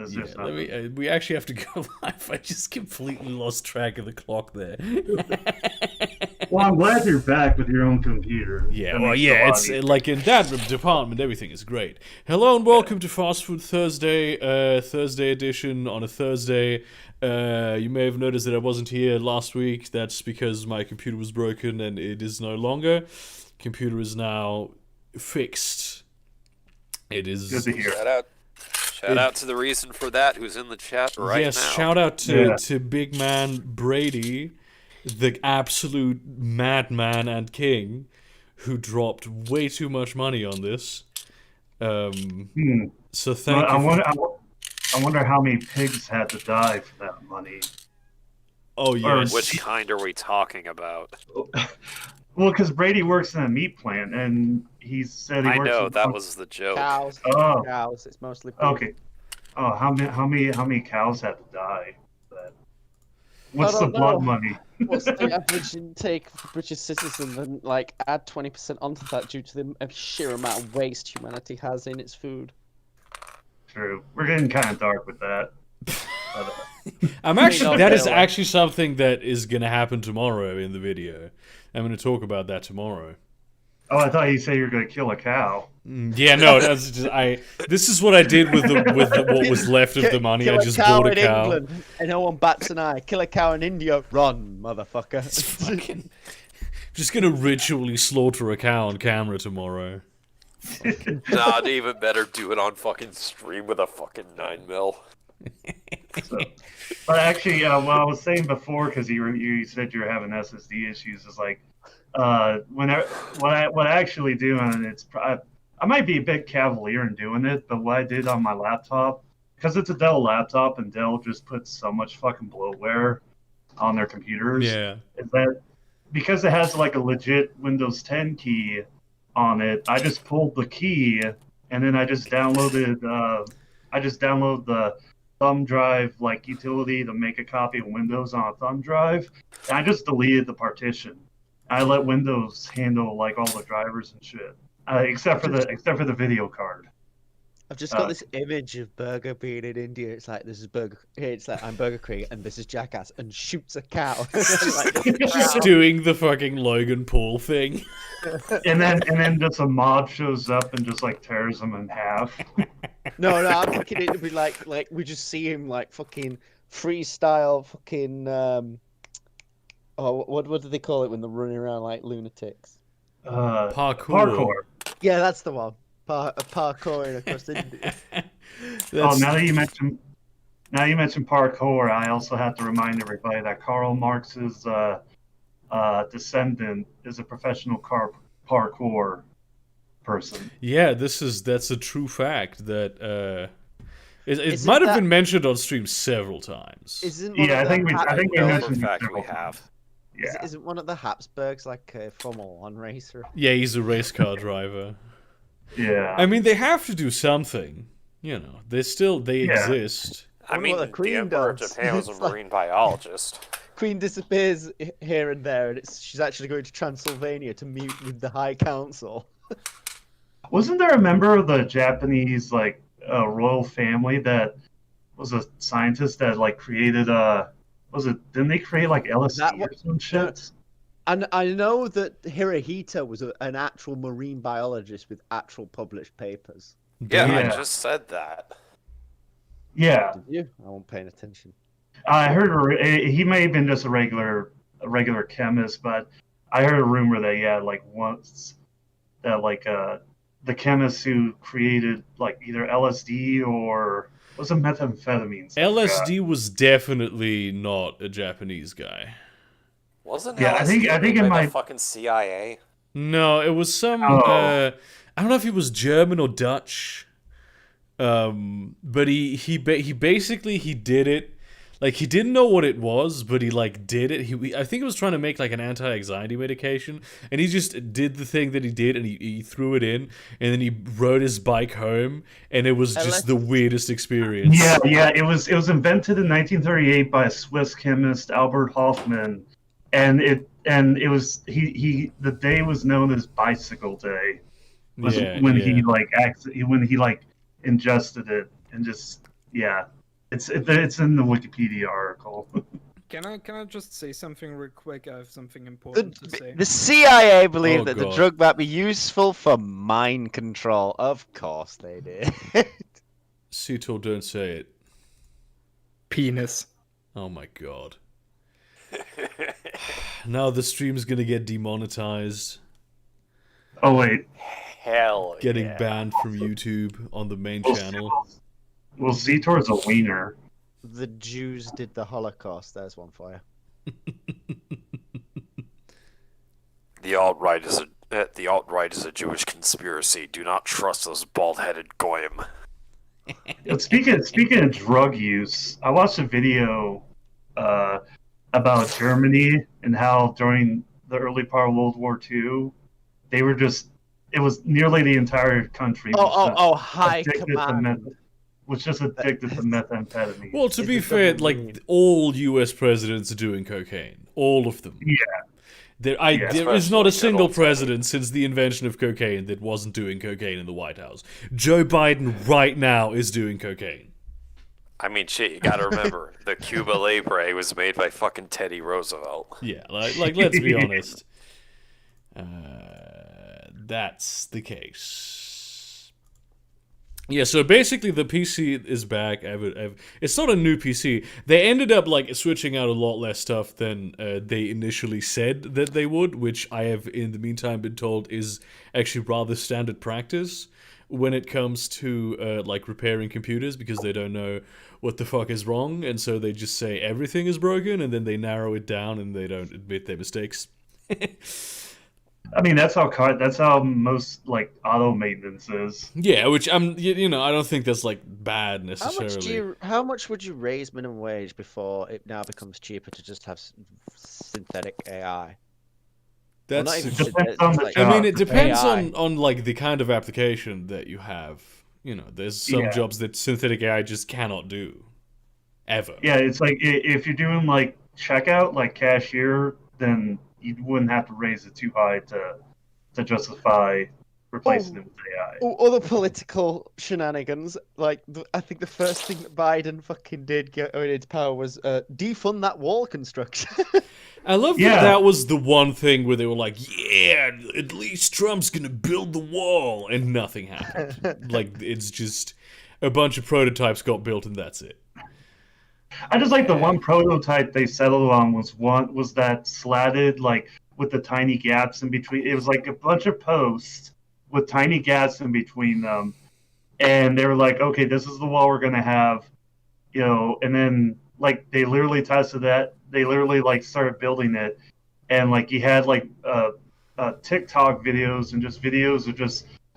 Is there something? We actually have to go live. I just completely lost track of the clock there. Well, I'm glad you're back with your own computer. Yeah, That well, makes yeah, a lot it's easier. like in that department, everything is great. Hello and welcome to Fast Food Thursday, Thursday edition on a Thursday. You may have noticed that I wasn't here last week. That's because my computer was broken and it is no longer. Computer is now fixed. It is Good to hear. Shout out to the reason for that who's in the chat right yes, now. shout out to big man Brady, the absolute madman and king, who dropped way too much money on this. So thank you. I wonder how many pigs had to die for that money. Oh yes. Which kind are we talking about? Well, because Brady works in a meat plant, and he said he I works. know that was the joke. Cows. Oh. Cows. It's mostly beef. Okay. Oh, how many cows had to die? What's the don't blood know. money? What's the average intake for British citizens, and like add 20% onto that due to the sheer amount of waste humanity has in its food. True. We're getting kind of dark with that. That is actually something that is going to happen tomorrow in the video. I'm going to talk about that tomorrow. Oh, I thought you said you were going to kill a cow. Yeah, no, that's just this is what I did with what was left of the money. I just bought a cow. England, and no one bats an eye. Kill a cow in India. Run, motherfucker. It's fucking. Just going to ritually slaughter a cow on camera tomorrow. Nah, even better, do it on fucking stream with a fucking 9mm. But actually, what I was saying before, because you said you were having SSD issues, is like what I actually do, and I might be a bit cavalier in doing it, but what I did on my laptop, because it's a Dell laptop, and Dell just puts so much fucking bloatware on their computers. Yeah. Is that because it has like a legit Windows 10 key on it? I just pulled the key, and then I just downloaded the thumb drive like utility to make a copy of Windows on a thumb drive, and I just deleted the partition. I let Windows handle like all the drivers and shit, except for the video card. I've just got this image of Burger being in India. It's like, this is Burger. Here, it's like, I'm Burger King, and this is Jackass, and shoots a cow. Just doing the fucking Logan Paul thing. And then just a mob shows up and just like tears them in half. No, I'm thinking it'd be like we just see him like fucking freestyle fucking what do they call it when they're running around like lunatics? Parkour. Yeah, that's the one. Parkouring across India. Oh, now that you mentioned parkour, I also have to remind everybody that Karl Marx's descendant is a professional parkour person. Yeah, that's a true fact that it might have been mentioned on stream several times. I think we mentioned In fact, several we have. Yeah. Isn't one of the Habsburgs like a Formula 1 racer? Yeah, he's a race car driver. Yeah. I mean, they have to do something. You know, they exist. I mean, the Queen the Emperor of does. Japan was a It's like- marine biologist. Queen disappears here and there, and she's actually going to Transylvania to meet with the High Council. Wasn't there a member of the Japanese royal family that was a scientist that like created didn't they create like LSD or some shit? And I know that Hirohito was an actual marine biologist with actual published papers. Yeah, Yeah. I just said that. Yeah. Did you? I wasn't paying attention. I heard he may have been just a regular chemist, but I heard a rumor that once that the chemist who created like either LSD or was it methamphetamines? LSD was definitely not a Japanese guy. Wasn't Yeah, I think it by might the fucking CIA? No, it was some. Oh. I don't know if he was German or Dutch. But he basically did it. Like, he didn't know what it was, but he like did it. I think he was trying to make like an anti-anxiety medication, and he just did the thing that he did, and he threw it in, and then he rode his bike home, and it was just the weirdest experience. Yeah. It was invented in 1938 by a Swiss chemist, Albert Hoffman, and it was the day was known as Bicycle Day. When he ingested it and just It's in the Wikipedia article. Can I just say something real quick? I have something important to say. The CIA believed Oh, that the God. drug might be useful for mind control. Of course they did. Sutor, don't say it. Penis. Oh my god. Now the stream's gonna get demonetized. Oh wait, Hell Getting yeah. banned from YouTube on the main channel. Well, Zetor's a wiener. The Jews did the Holocaust. There's one for you. The alt-right is a Jewish conspiracy. Do not trust those bald-headed goyim. But speaking of drug use, I watched a video about Germany and how during the early part of World War II, they were just, it was nearly the entire country High command. was just addicted to methamphetamine. Well, to It's be a fair, double like, mean. all US presidents are doing cocaine. All of them. Yeah. There is not a single president since the invention of cocaine that wasn't doing cocaine in the White House. Joe Biden right now is doing cocaine. I mean, shit, you gotta remember, the Cuba Libre was made by fucking Teddy Roosevelt. Yeah, like let's be honest. That's the case. Yeah, so basically the PC is back. It's not a new PC. They ended up like switching out a lot less stuff than they initially said that they would, which I have in the meantime been told is actually rather standard practice when it comes to like repairing computers, because they don't know what the fuck is wrong, and so they just say everything is broken, and then they narrow it down and they don't admit their mistakes. I mean, that's how most like auto maintenance is. Yeah, which you know, I don't think that's like bad necessarily. How much would you raise minimum wage before it now becomes cheaper to just have synthetic AI? Well, not That's even Depends synthetic, on the like job. I mean, it depends AI. on like the kind of application that you have. You know, there's some Yeah. jobs that synthetic AI just cannot do. Ever. Yeah, it's like if you're doing like checkout, like cashier, then you wouldn't have to raise it too high to justify replacing it with AI. Other political shenanigans, like I think the first thing that Biden fucking did going into power was defund that wall construction. I love Yeah. that was the one thing where they were like, yeah, at least Trump's gonna build the wall, and nothing happened. Like, it's just a bunch of prototypes got built and that's it. I just like the one prototype they settled on was that slatted, like with the tiny gaps in between. It was like a bunch of posts with tiny gaps in between them, and they were like, okay, this is the wall we're gonna have, you know. And then like they literally tested that. They literally like started building it, and like you had like TikTok videos and just videos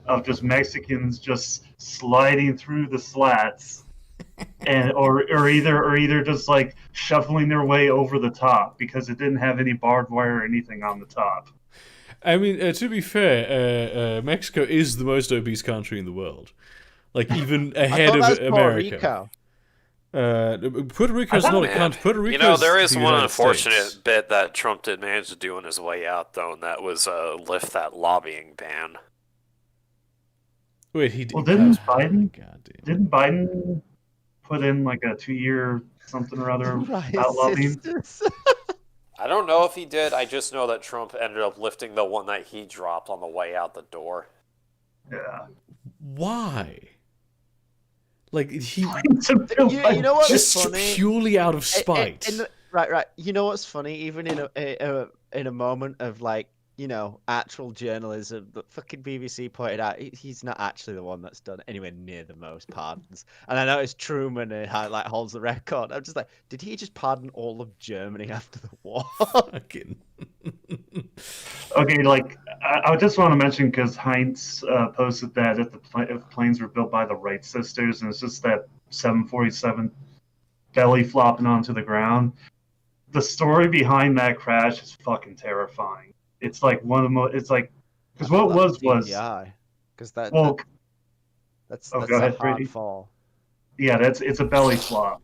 of just Mexicans just sliding through the slats. And or either just like shuffling their way over the top because it didn't have any barbed wire or anything on the top. I mean, to be fair, Mexico is the most obese country in the world. Like, even ahead of America. Puerto Rico's not a country. Puerto Rico. You know, there is the one United unfortunate States. bit that Trump did manage to do on his way out, though, and that was lift that lobbying ban. Wait, he did. Well, didn't God damn. Biden put in like a 2-year something or other Right, about lobbying? sisters. I don't know if he did. I just know that Trump ended up lifting the one that he dropped on the way out the door. Yeah. Why? Like, he You know what's just funny? purely out of spite. Right. You know what's funny? Even in a moment of like, you know, actual journalism, the fucking BBC pointed out he's not actually the one that's done anywhere near the most pardons. And I noticed Truman like holds the record. I'm just like, did he just pardon all of Germany after the war? Fucking. Okay, like I just want to mention because Heinz posted that if planes were built by the Wright sisters, and it's just that 747 belly flopping onto the ground. The story behind that crash is fucking terrifying. It's like one of the most. It's like because what was because that's go a ahead, hard Brady. fall. Yeah, it's a belly flop.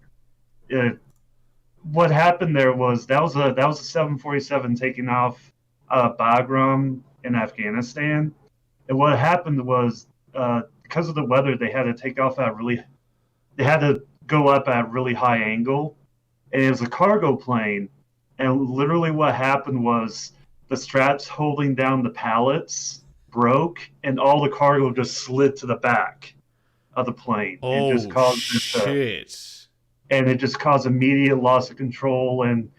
What happened there was that was a 747 taking off Bagram in Afghanistan, and what happened was because of the weather, they had to take off at really. They had to go up at a really high angle, and it was a cargo plane. And literally, what happened was the straps holding down the pallets broke, and all the cargo just slid to the back of the plane. Oh, It just caused shit. and it just caused immediate loss of control. And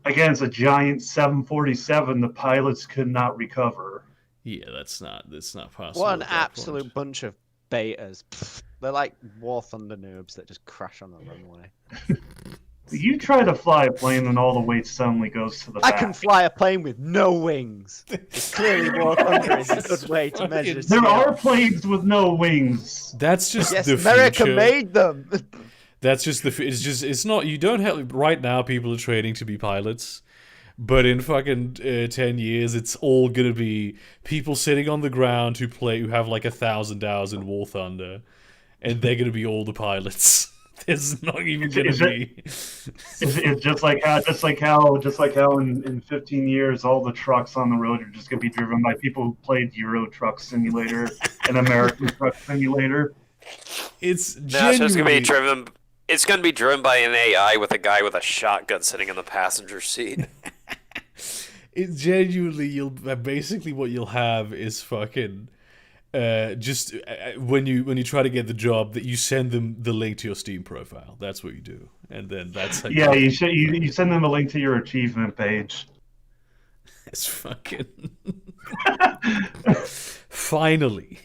again, it's a giant 747. The pilots could not recover. Yeah, that's not possible. What an at that absolute point. bunch of betas. Pfft, they're like War Thunder noobs that just crash on the runway. You try to fly a plane, and all the weight suddenly goes to the I back. can fly a plane with no wings. It's clearly War Thunder is a good way to measure There skill. are planes with no wings. That's just Yes, the America future. made them. That's just it's not, you don't have, right now people are training to be pilots, but in fucking 10 years it's all gonna be people sitting on the ground who have like 1,000 hours in War Thunder, and they're gonna be all the pilots. There's not even gonna be. It's just like how in 15 years all the trucks on the road are just gonna be driven by people who played Euro Truck Simulator and American Truck Simulator. It's No, it's genuinely. just gonna be driven. It's gonna be driven by an AI with a guy with a shotgun sitting in the passenger seat. It genuinely, basically what you'll have is fucking just when you try to get the job, that you send them the link to your Steam profile. That's what you do, and then that's how Yeah, you you send them a link to your achievement page. it's fucking finally.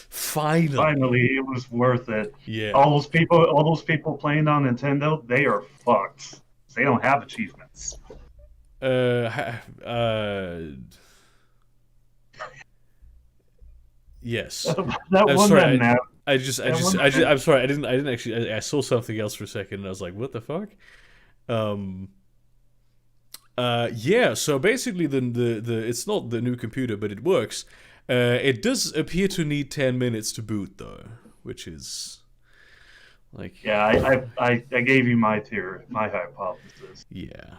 Finally, it was worth it. Yeah. All those people playing on Nintendo, they are fucked. They don't have achievements. Yes. That I'm one sorry, that I'm sorry. I didn't actually. I saw something else for a second, and I was like, "What the fuck?" Yeah. So basically, the it's not the new computer, but it works. It does appear to need 10 minutes to boot, though, which is like. Yeah, I gave you my hypothesis. Yeah,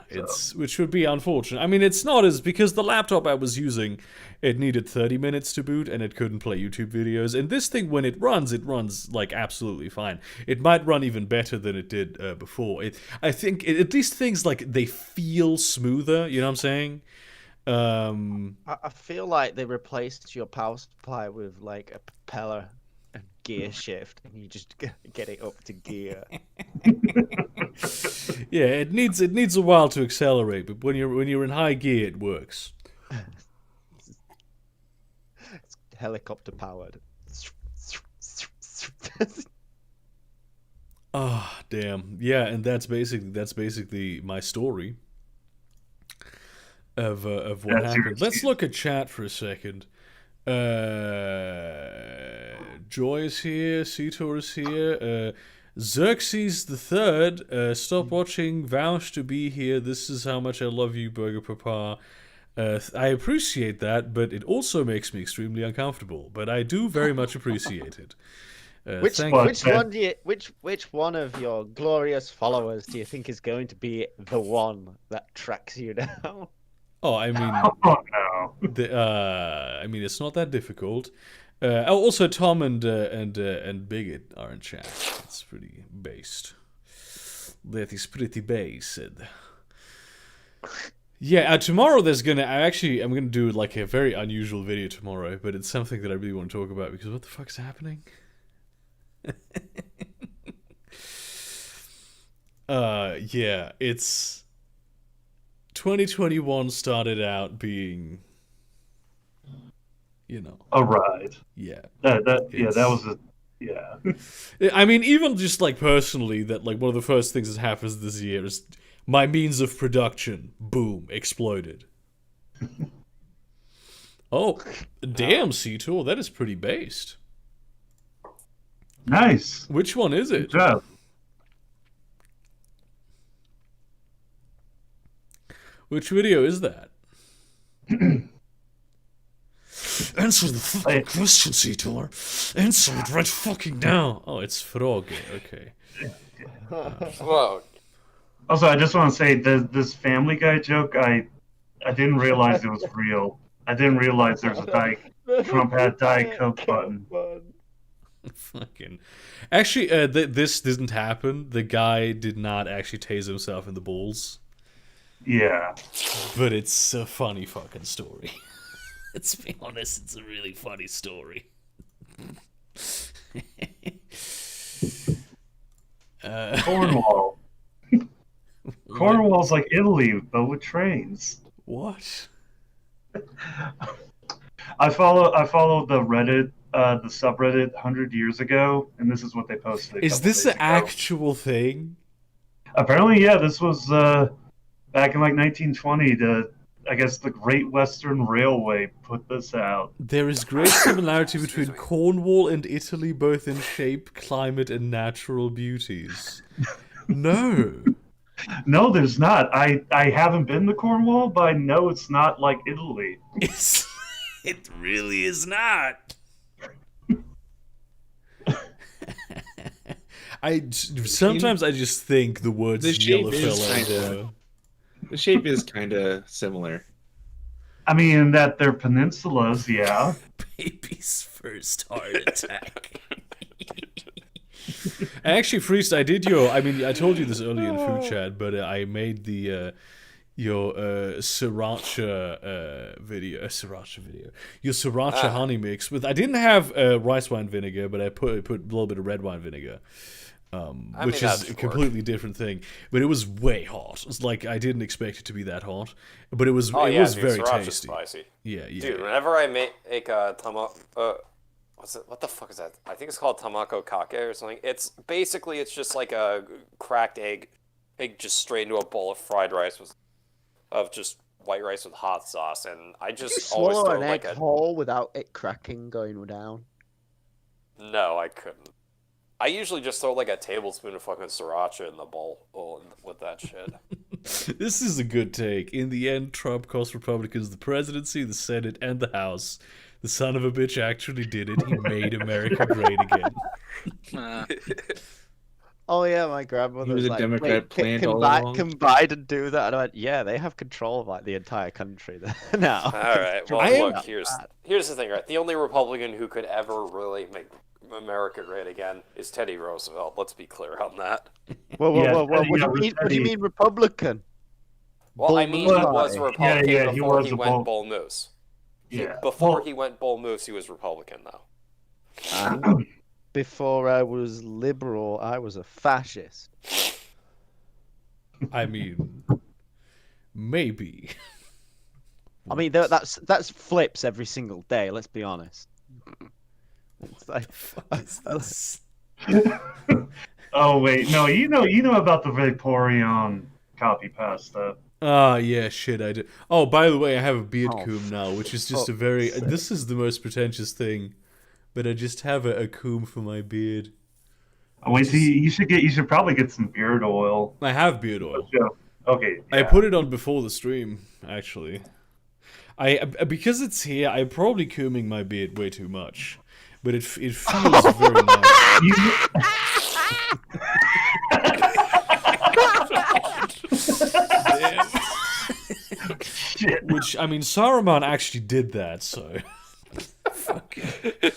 which would be unfortunate. I mean, it's not as, because the laptop I was using, it needed 30 minutes to boot and it couldn't play YouTube videos. And this thing, when it runs like absolutely fine. It might run even better than it did before. I think at least things like they feel smoother. You know what I'm saying? I feel like they replaced your power supply with like a propeller and gear shift, and you just get it up to gear. Yeah, it needs a while to accelerate, but when you're in high gear, it works. It's helicopter powered. Ah, damn. Yeah, and that's basically my story of what That's happened. your Let's look at chat for a second. Joy is here. Seator is here. Xerxes the Third. Stop watching. Vouch to be here. This is how much I love you, Burger Papa. I appreciate that, but it also makes me extremely uncomfortable. But I do very much appreciate it. Which Thank you. which one of your glorious followers do you think is going to be the one that tracks you down? Oh, I mean, Oh no. I mean, it's not that difficult. Also, Tom and Bigot are in chat. It's pretty based. That is pretty based. Yeah, tomorrow I'm gonna do like a very unusual video tomorrow, but it's something that I really want to talk about, because what the fuck's happening? Yeah, it's 2021 started out being, A ride. yeah. That was a I mean, even just like personally, that like one of the first things that happens this year is my means of production, boom, exploded. Oh, damn, C2, that is pretty based. Nice. Which one is it? Good job. Which video is that? Answer the fucking question, C2. Answer it right fucking now. Oh, it's Frog. Okay. Whoa. Also, I just want to say this Family Guy joke. I didn't realize it was real. I didn't realize there was a Trump had Diet Coke button. Fucking. Actually, this didn't happen. The guy did not actually tase himself in the balls. Yeah. But it's a funny fucking story. Let's be honest, it's a really funny story. Cornwall. Cornwall's like Italy, but with trains. What? I follow the Reddit, the subreddit 100 years ago, and this is what they posted. Is this an actual thing? Apparently, yeah. This was back in like 1920. I guess the Great Western Railway put this out. There is great similarity between Cornwall and Italy, both in shape, climate, and natural beauties. No. No, there's not. I haven't been to Cornwall, but I know it's not like Italy. It really is not. Sometimes I just think the words The shape is Yellowfell. The shape is kind of similar. I mean, that they're peninsulas, yeah. Baby's first heart attack. Actually, Freest, I did I told you this earlier in food chat, but I made your sriracha video, your sriracha honey mix with. I didn't have rice wine vinegar, but I put a little bit of red wine vinegar, which is a completely different thing. But it was way hot. It's like I didn't expect it to be that hot, but it was. It was very tasty. Spicy. Yeah. Dude, whenever I make a what the fuck is that? I think it's called tamako kake or something. It's just like a cracked egg just straight into a bowl of fried rice of just white rice with hot sauce, and I just you always swallow throw an egg whole without it cracking going down? No, I couldn't. I usually just throw like a tablespoon of fucking sriracha in the bowl with that shit. This is a good take. In the end, Trump cost Republicans the presidency, the Senate, and the House. The son of a bitch actually did it. He made America great again. Oh yeah, my grandmother He was a like, Democrat planned all can along. Biden do that? And I went, yeah, they have control of like the entire country now. All right. Well, look, here's the thing, right? The only Republican who could ever really make America great again is Teddy Roosevelt. Let's be clear on that. Whoa. What do you mean Republican? Well, I mean, he was a Republican before he went bull. bull moose. Yeah. Before he went bull moose, he was Republican, though. Before I was liberal, I was a fascist. I mean, maybe. I mean, that's flips every single day. Let's be honest. It's like, Oh wait, no, you know about the Vaporeon copy pasta. Yeah, shit, I do. Oh, by the way, I have a beard comb now, which is just this is the most pretentious thing, but I just have a comb for my beard. Oh, wait, you should probably get some beard oil. I have beard oil. Okay. Yeah. I put it on before the stream, actually. Because it's here, I'm probably combing my beard way too much, but it feels very nice. Shit. Which, I mean, Saruman actually did that, so... Fuck it.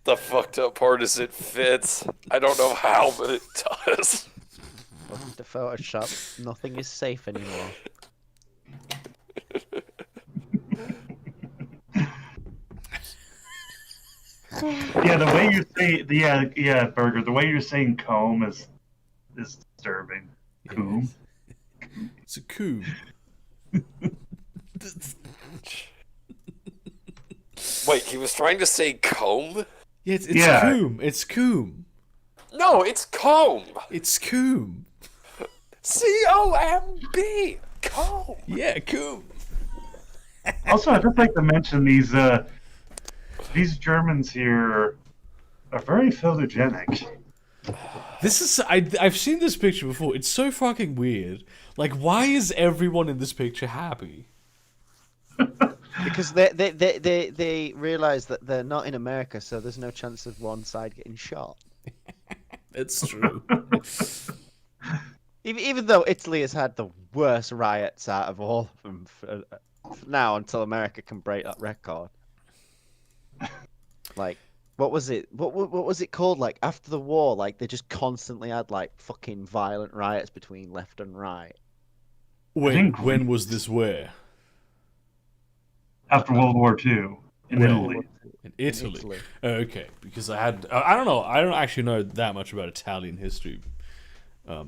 The fucked up part is it fits. I don't know how, but it does. Welcome to Photoshop. Nothing is safe anymore. Yeah, the way you're saying, Burger, the way you're saying comb is disturbing. Comb. It's a comb. Wait, he was trying to say comb? Yeah, it's Yeah. comb. It's comb. No, it's comb. It's comb. C-O-M-B. Comb. Yeah, comb. Also, I'd just like to mention these Germans here are very photogenic. This is I've seen this picture before. It's so fucking weird. Like, why is everyone in this picture happy? Because they realize that they're not in America, so there's no chance of one side getting shot. It's true. Even though Italy has had the worst riots out of all of them now until America can break that record. Like, what was it? What was it called? Like after the war, like they just constantly had like fucking violent riots between left and right. Wait, think when was this where? After World War II in Well, Italy. In Italy. Okay, because I don't know. I don't actually know that much about Italian history. I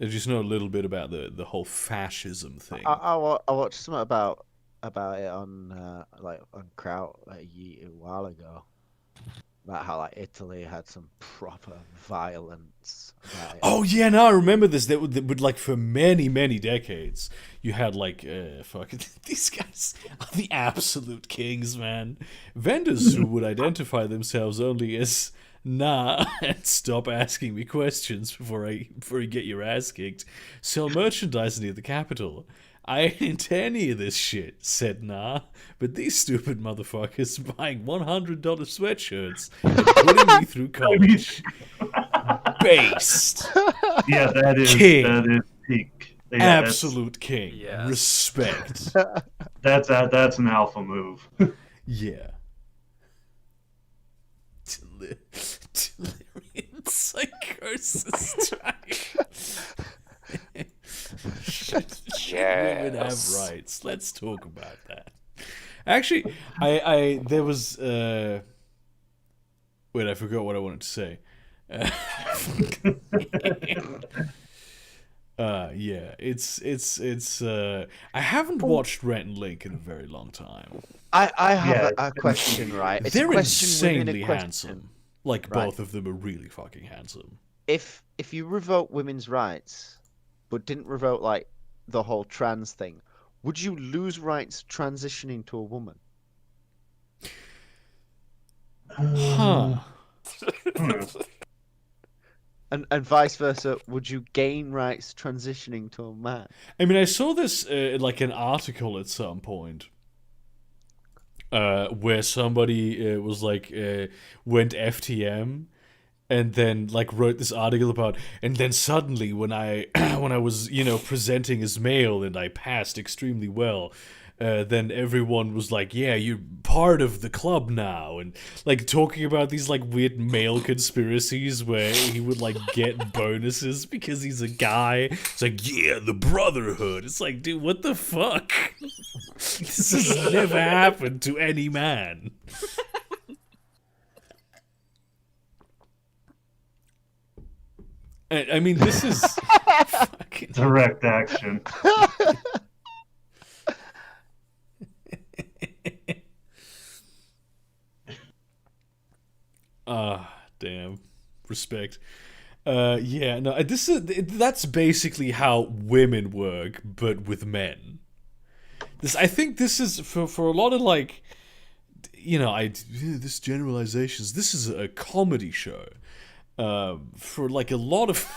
just know a little bit about the whole fascism thing. I watched something about it on on Kraut like a while ago. About how like Italy had some proper violence. About it. Oh yeah, no, I remember this. That would like for many decades, you had like fucking these guys are the absolute kings, man. Vendors who would identify themselves only as nah and stop asking me questions before you get your ass kicked. Sell merchandise near the capital. I ain't into any of this shit, said Nah, but these stupid motherfuckers buying $100 sweatshirts and putting me through college. Based. Yeah, that is peak. Yeah, Absolute king. Yes. Respect. That's an alpha move. Yeah. Delirium psychosis. Women have rights. Let's talk about that. Actually, I there was wait, I forgot what I wanted to say. Yeah, it's I haven't watched Rhett and Link in a very long time. I have a question, right? It's a They're question within a insanely question. handsome. Like Right. both of them are really fucking handsome. If you revoke women's rights, but didn't revoke like the whole trans thing, would you lose rights transitioning to a woman? Huh. And vice versa, would you gain rights transitioning to a man? I mean, I saw this like an article at some point where somebody was like went FTM and then like wrote this article about, and then suddenly when I when I was presenting as male and I passed extremely well. Then everyone was like, yeah, you're part of the club now, and like talking about these like weird male conspiracies where he would like get bonuses because he's a guy. It's like, yeah, the brotherhood. It's like, dude, what the fuck? This has never happened to any man. I mean, this is fucking Direct action. damn. Respect. Yeah, no, that's basically how women work, but with men. I think this is for a lot of like, this generalizations. This is a comedy show. For like a lot of.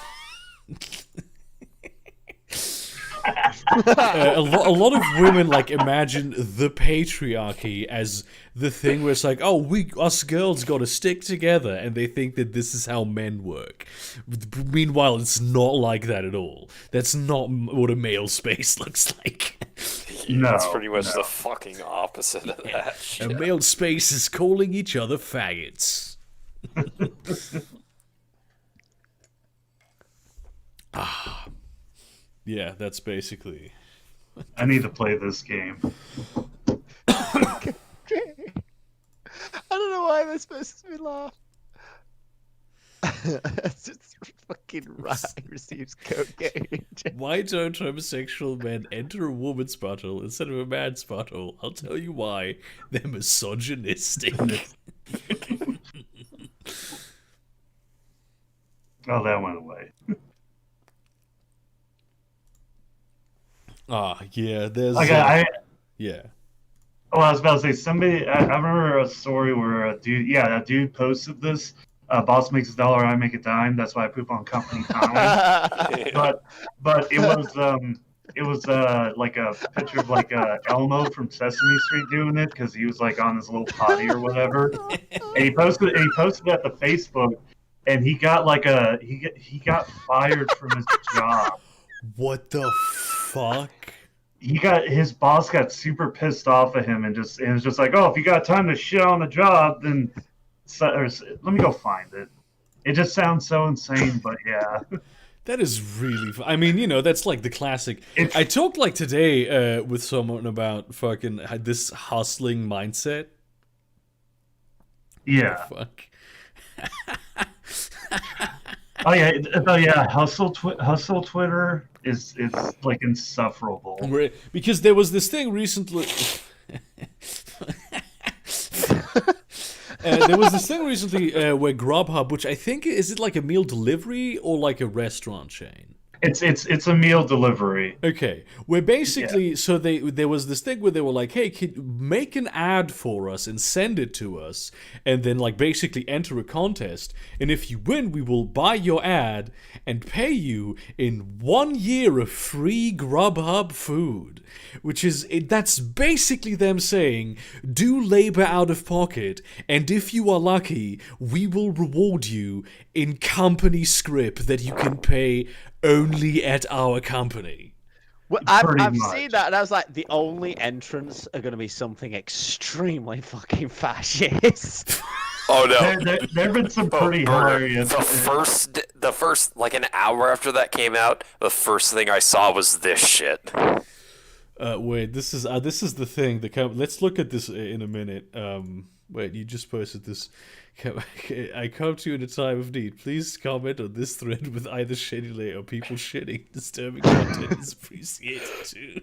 A lot of women like imagine the patriarchy as the thing where it's like, oh, us girls got to stick together, and they think that this is how men work. Meanwhile, it's not like that at all. That's not what a male space looks like. No, It's pretty much no. the fucking opposite of that A shit. male space is calling each other faggots. Yeah, that's basically. I need to play this game. I don't know why this makes me laugh. It's just fucking right receives cocaine. Why don't homosexual men enter a woman's butthole instead of a man's butthole? I'll tell you why. They're misogynistic. Oh, that went away. Yeah, there's... yeah. Oh, I was about to say, somebody, I remember a story where a dude posted this, boss makes $1, I make a dime, that's why I poop on company time. But it was like a picture of like Elmo from Sesame Street doing it, because he was like on his little potty or whatever. And he posted it at the Facebook, and he got like he got fired from his job. What the fuck? his boss got super pissed off at him and it was just like, oh, if you got time to shit on the job, then let me go find it. It just sounds so insane, but yeah. That is really I mean, you know, that's like the classic. I talked like today with someone about fucking this hustling mindset. Yeah. Oh, fuck. Oh yeah. Hustle Twitter is like insufferable. Because there was this thing recently. There was this thing recently where Grubhub, which I think is it like a meal delivery or like a restaurant chain? It's a meal delivery. Okay, where basically, so there was this thing where they were like, hey, make an ad for us and send it to us, and then like basically enter a contest, and if you win, we will buy your ad and pay you in 1 year of free Grubhub food, which is, that's basically them saying, do labor out of pocket, and if you are lucky, we will reward you in company script that you can pay only at our company. Well, I've seen that, and I was like, the only entrants are going to be something extremely fucking fascist. Oh no! There have been some pretty hilarious. The first like an hour after that came out, the first thing I saw was this shit. Wait, this is the thing. Let's look at this in a minute. Wait, you just posted this. I come to you in a time of need. Please comment on this thread with either shitty or people shitting. Disturbing content is appreciated too.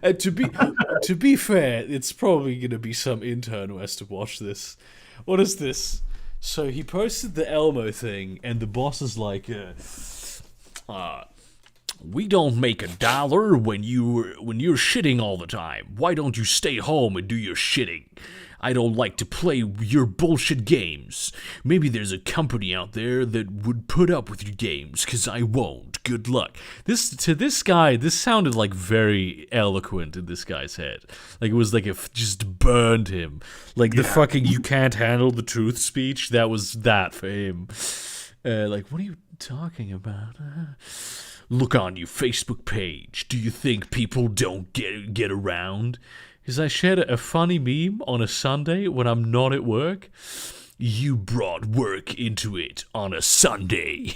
And to be fair, it's probably gonna be some intern who has to watch this. What is this? So he posted the Elmo thing, and the boss is like, we don't make $1 when you're shitting all the time. Why don't you stay home and do your shitting? I don't like to play your bullshit games. Maybe there's a company out there that would put up with your games, 'cause I won't. Good luck. To this guy, this sounded like very eloquent in this guy's head. Like it was like it just burned him. Like the fucking you can't handle the truth speech, that was that for him. Like, what are you talking about? Look on your Facebook page. Do you think people don't get around? Because I shared a funny meme on a Sunday when I'm not at work. You brought work into it on a Sunday.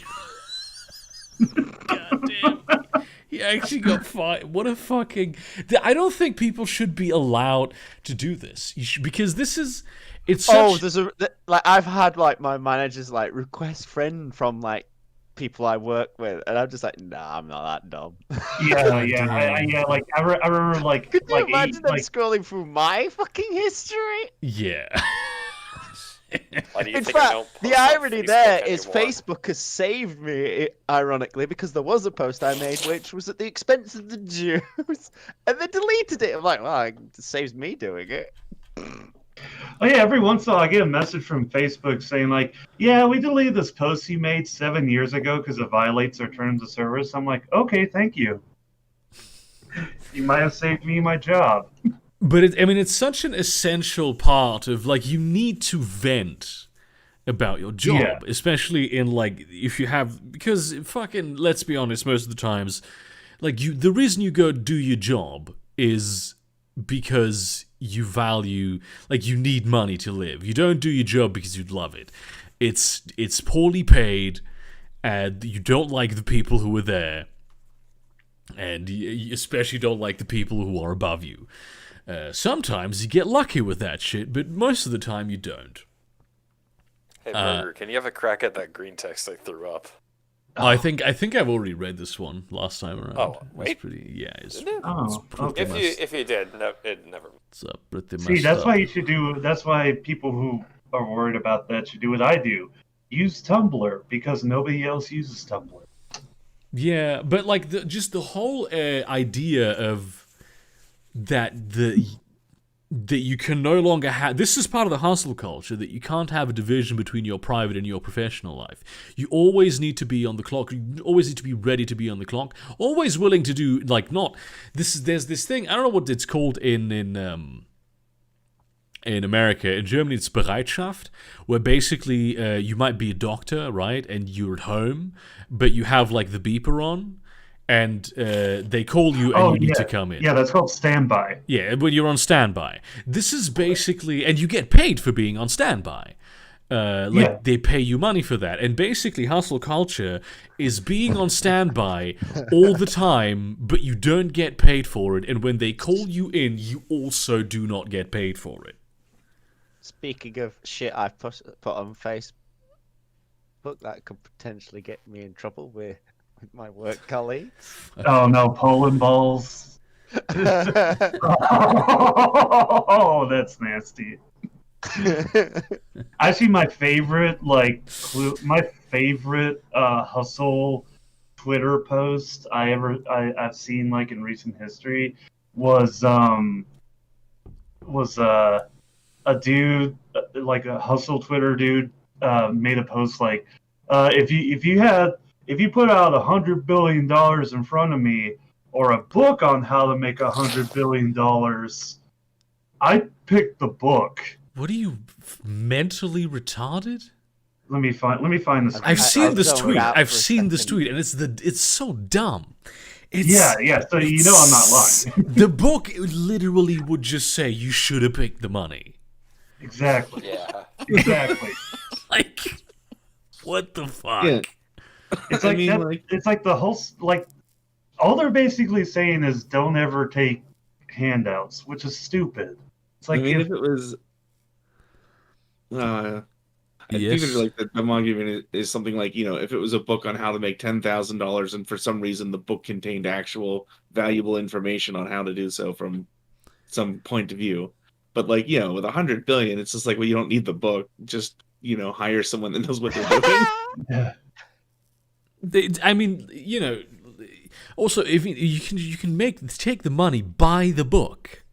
God damn. He actually got fired. What a fucking... I don't think people should be allowed to do this. Because this is... It's such... there's I've had like my managers like request friend from like people I work with, and I'm just like, nah, I'm not that dumb. Yeah. Like I remember, like, could you like imagine them scrolling through my fucking history? Yeah. In fact, the irony there is Facebook has saved me, ironically, because there was a post I made which was at the expense of the Jews, and they deleted it. I'm like, well, it saves me doing it. Oh yeah, every once in a while I get a message from Facebook saying like, yeah, we deleted this post you made 7 years ago because it violates our terms of service. I'm like, okay, thank you. You might have saved me my job. But it's such an essential part of, like, you need to vent about your job, especially in, like, if you have, because fucking, let's be honest, most of the times, like, the reason you go do your job is because you value, like, you need money to live. You don't do your job because you love it. It's poorly paid, and you don't like the people who are there, and you especially don't like the people who are above you. Sometimes you get lucky with that shit, but most of the time you don't. Hey, Burger, can you have a crack at that green text I threw up? I think I've already read this one last time around. Oh, wait. It's pretty, it's Okay. If you did, no, it never. It's pretty See, that's why you should do. That's why people who are worried about that should do what I do: use Tumblr, because nobody else uses Tumblr. Yeah, but like just the whole idea of that you can no longer have, this is part of the hustle culture, that you can't have a division between your private and your professional life. You always need to be on the clock. You always need to be ready to be on the clock. Always willing to do, like, not this. There's this thing, I don't know what it's called in America. In Germany, it's Bereitschaft, where basically you might be a doctor, right, and you're at home, but you have like the beeper on, and they call you and you need to come in. Yeah, that's called standby. Yeah, when you're on standby. This is basically, and you get paid for being on standby. They pay you money for that. And basically, hustle culture is being on standby all the time, but you don't get paid for it. And when they call you in, you also do not get paid for it. Speaking of shit I've put on Facebook, that could potentially get me in trouble with my work colleagues. Oh no, Poland balls. Oh, that's nasty. Actually, my favorite hustle Twitter post I've seen like in recent history was a dude, like a hustle Twitter dude, made a post like, if you put out $100 billion in front of me, or a book on how to make $100 billion, I pick the book. What are you, mentally retarded? Let me find this. I've seen this zoned tweet. out I've for a seen this second. tweet, and it's so dumb. Yeah. So you know I'm not lying. The book literally would just say you should have picked the money. Exactly. Yeah. Exactly. Like, what the fuck? Yeah. It's like it's like the whole all they're basically saying is don't ever take handouts, which is stupid. It's like if it was, I think like the argument is something like, if it was a book on how to make $10,000 and for some reason the book contained actual valuable information on how to do so from some point of view, but like with 100 billion, it's just like, well, you don't need the book, just hire someone that knows what they're doing. yeah. Also, if you can take the money, buy the book.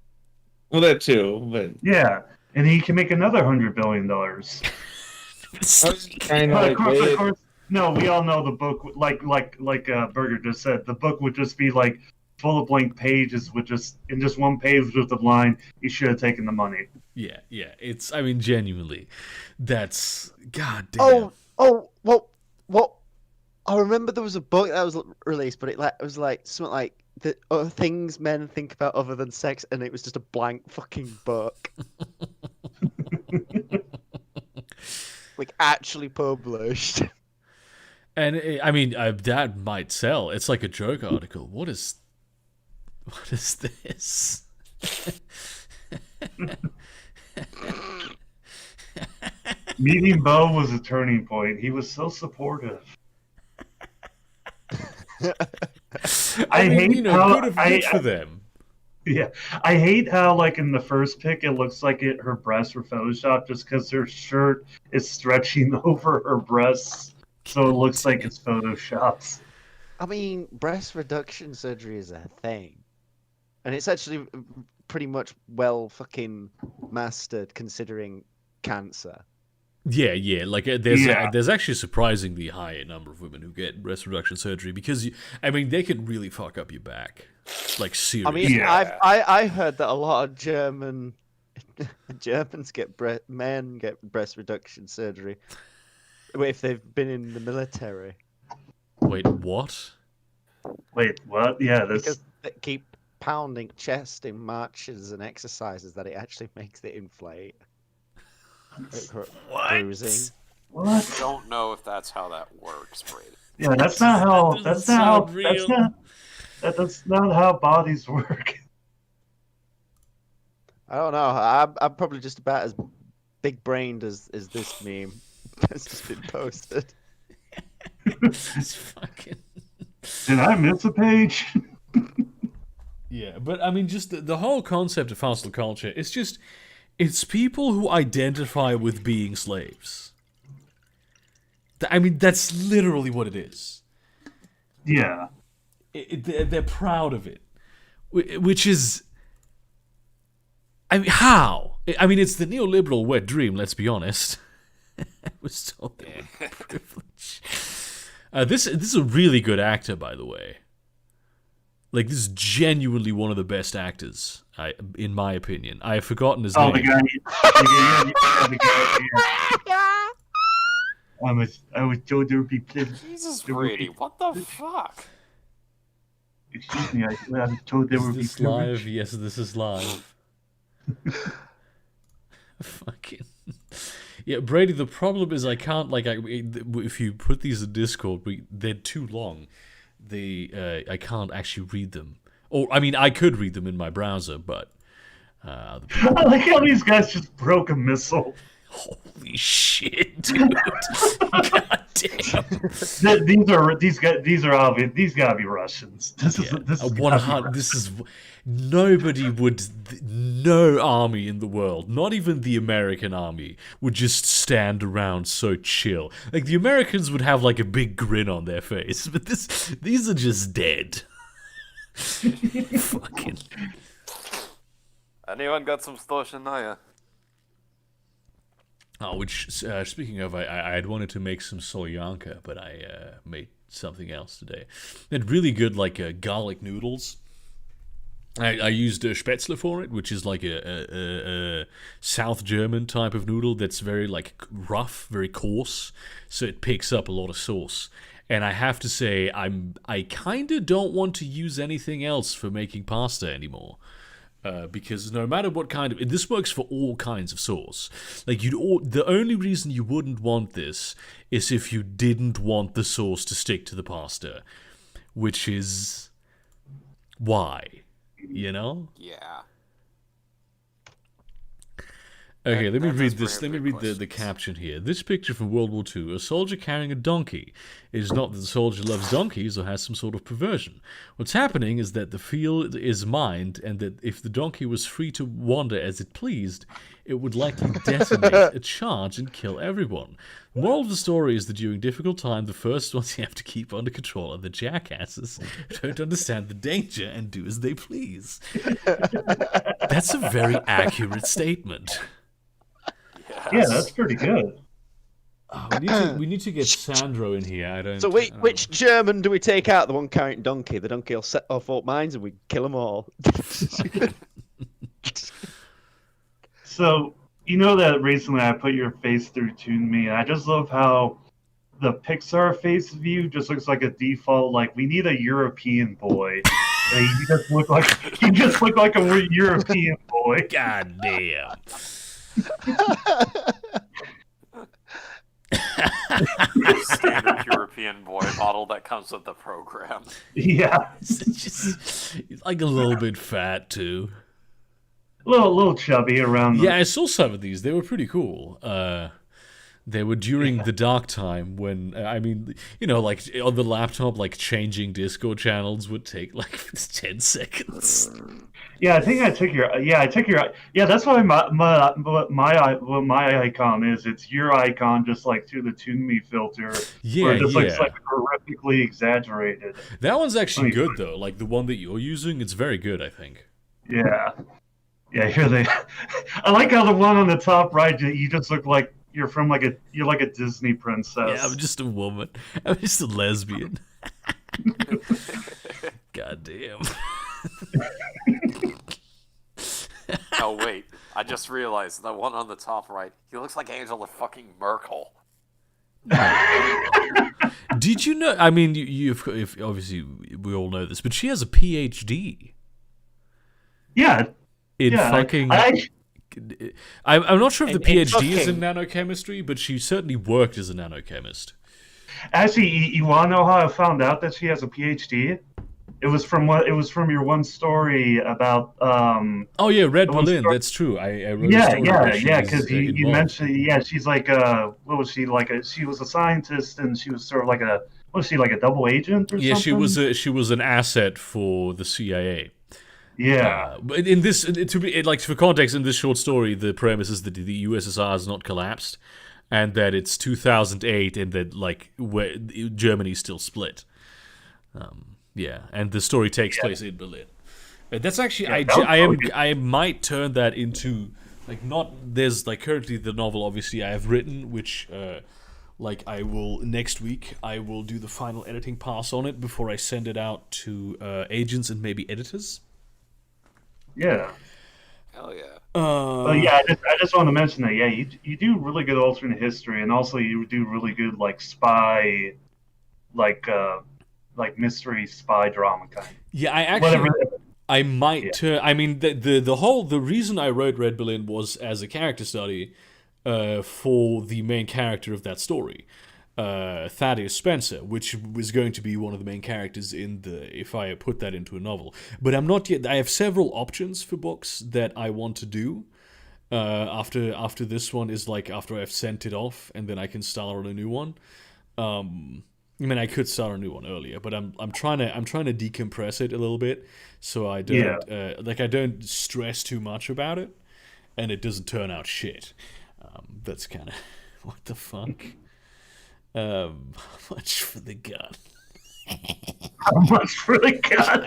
Well, that too, but Yeah, and he can make another $100 billion. kind But of course, no, we all know the book. Like Berger just said, the book would just be like full of blank pages, with just one page with the line, "You should have taken the money." Yeah. It's, genuinely, that's goddamn. What? I remember there was a book that was released, but it was like something like the things men think about other than sex, and it was just a blank fucking book. Like actually published. And that might sell. It's like a joke article. What is this? Meeting Bo was a turning point. He was so supportive. I hate how good for them. Yeah, I hate how like in the first pic it looks like her breasts were photoshopped just because her shirt is stretching over her breasts, so it looks like it's photoshopped. I mean, breast reduction surgery is a thing, and it's actually pretty much well fucking mastered considering cancer. Yeah. Like there's actually a surprisingly high number of women who get breast reduction surgery because they can really fuck up your back, like seriously. I mean, Yeah. I heard that a lot of Germans get men get breast reduction surgery if they've been in the military. Wait, what? Wait, what? Yeah, Because they keep pounding chest in marches and exercises that it actually makes it inflate. What? Bruising. what? Don't know if that's how that works, Brady. Yeah, that's not how. That That's doesn't not how. sound real. That's not how bodies work. I don't know. I'm probably just about as big brained as this meme that's just been posted. It's fucking. Did I miss a page? Yeah, but just the whole concept of hustle culture, it's people who identify with being slaves. That's literally what it is. Yeah. They're proud of it, which is, how? It's the neoliberal wet dream. Let's be honest. We're so privileged. This is a really good actor, by the way. Like, this is genuinely one of the best actors, in my opinion. I have forgotten his name. The guy. The guy. Yeah. I was told there would be plenty. Jesus, Brady, what the fuck? Excuse me, I was told there Is would be this live? pillage. Yes, this is live. Fucking. Yeah, Brady, the problem is I can't, if you put these in Discord, they're too long. I can't actually read them. Or, I mean, I could read them in my browser, but... I like how these guys just broke a missile. Holy shit, dude! God damn! These are obvious. These gotta be Russians. This is nobody would, no army in the world, not even the American army, would just stand around so chill. Like the Americans would have like a big grin on their face, but these are just dead. Fucking. Anyone got some Stoshnaya? Oh, which, speaking of, I had wanted to make some solyanka, but I made something else today. They had really good, garlic noodles. I used spätzle for it, which is like a South German type of noodle that's very, rough, very coarse, so it picks up a lot of sauce. And I have to say, I kind of don't want to use anything else for making pasta anymore. Because no matter what kind of... This works for all kinds of sauce. The only reason you wouldn't want this is if you didn't want the sauce to stick to the pasta. Which is... why? You know? Yeah. Okay, let me That read does this. Let bring me up read big the questions. caption here. This picture from World War II, a soldier carrying a donkey. It is not that the soldier loves donkeys or has some sort of perversion. What's happening is that the field is mined, and that if the donkey was free to wander as it pleased, it would likely detonate a charge and kill everyone. The moral of the story is that during difficult times, the first ones you have to keep under control are the jackasses who don't understand the danger and do as they please. That's a very accurate statement. Yeah, that's pretty good. We need to get Sandro in here. I don't. So which German do we take out? The one carrying donkey. The donkey will set off all mines and we kill them all. So, you know that recently I put your face through Tune Me, and I just love how the Pixar face view just looks like a default, we need a European boy. And you just look like a European boy. God damn. Standard European boy model that comes with the program. Yeah. He's like a little bit fat too. A little chubby around the... Yeah, I saw some of these. They were pretty cool. They were during the dark time when, on the laptop, changing Discord channels would take 10 seconds. Yeah, I think I took your... Yeah, that's why my icon is. It's your icon just through the Tune Me filter. Yeah, where it just looks yeah. horrifically exaggerated. That one's actually good though. The one that you're using, it's very good, I think. Yeah. Yeah, here they... I like how the one on the top right, you just look like you're from you're like a Disney princess. Yeah, I'm just a woman. I'm just a lesbian. God damn. Oh wait, I just realized the one on the top right. He looks like Angela fucking Merkel. Did you know? I mean, if obviously we all know this, but she has a PhD. Yeah. In fucking. I'm not sure if the In PhD is in fucking- nanochemistry, but she certainly worked as a nanochemist. Actually, you want to know how I found out that she has a PhD? It was from your one story about. Oh yeah, Red the one Berlin. story- That's true. I wrote a story where she was, because you involved. mentioned, she's what was she she was a scientist and she was sort of was she a double agent or Yeah, something? she was an asset for the CIA. Yeah. But in this, for context, in this short story, the premise is that the USSR has not collapsed, and that it's 2008, and that where Germany's still split. Yeah, and the story takes place in Berlin. That's actually I might turn that into there's currently the novel obviously I have written, which I will next week I will do the final editing pass on it before I send it out to agents and maybe editors. Yeah. Hell yeah. I just want to mention that. Yeah, you do really good alternate history, and also you do really good spy, like mystery spy drama kind. Yeah, I actually. Whatever. I might. I mean, the reason I wrote Red Berlin was as a character study for the main character of that story, Thaddeus Spencer, which was going to be one of the main characters in if I put that into a novel. But I'm not yet. I have several options for books that I want to do. After this one is like after I've sent it off, and then I can start on a new one. I mean, I could start a new one earlier, but I'm trying to decompress it a little bit, so I don't I don't stress too much about it, and it doesn't turn out shit. That's kind of what the fuck. How much for the gun? How much for the gun?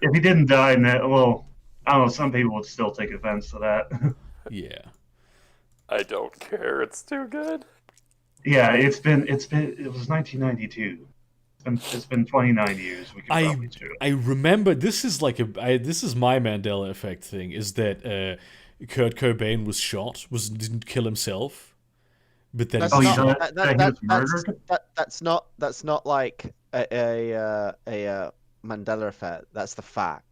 If he didn't die in that, well, I don't know. Some people would still take offense to that. Yeah. I don't care. It's too good. Yeah, it was 1992. It's been 29 years. We could probably do it. I remember this is like this is my Mandela effect thing, is that Kurt Cobain was shot, didn't kill himself, but then That's Oh, he you shot. know that he was murdered? That's not like a Mandela effect. That's the fact.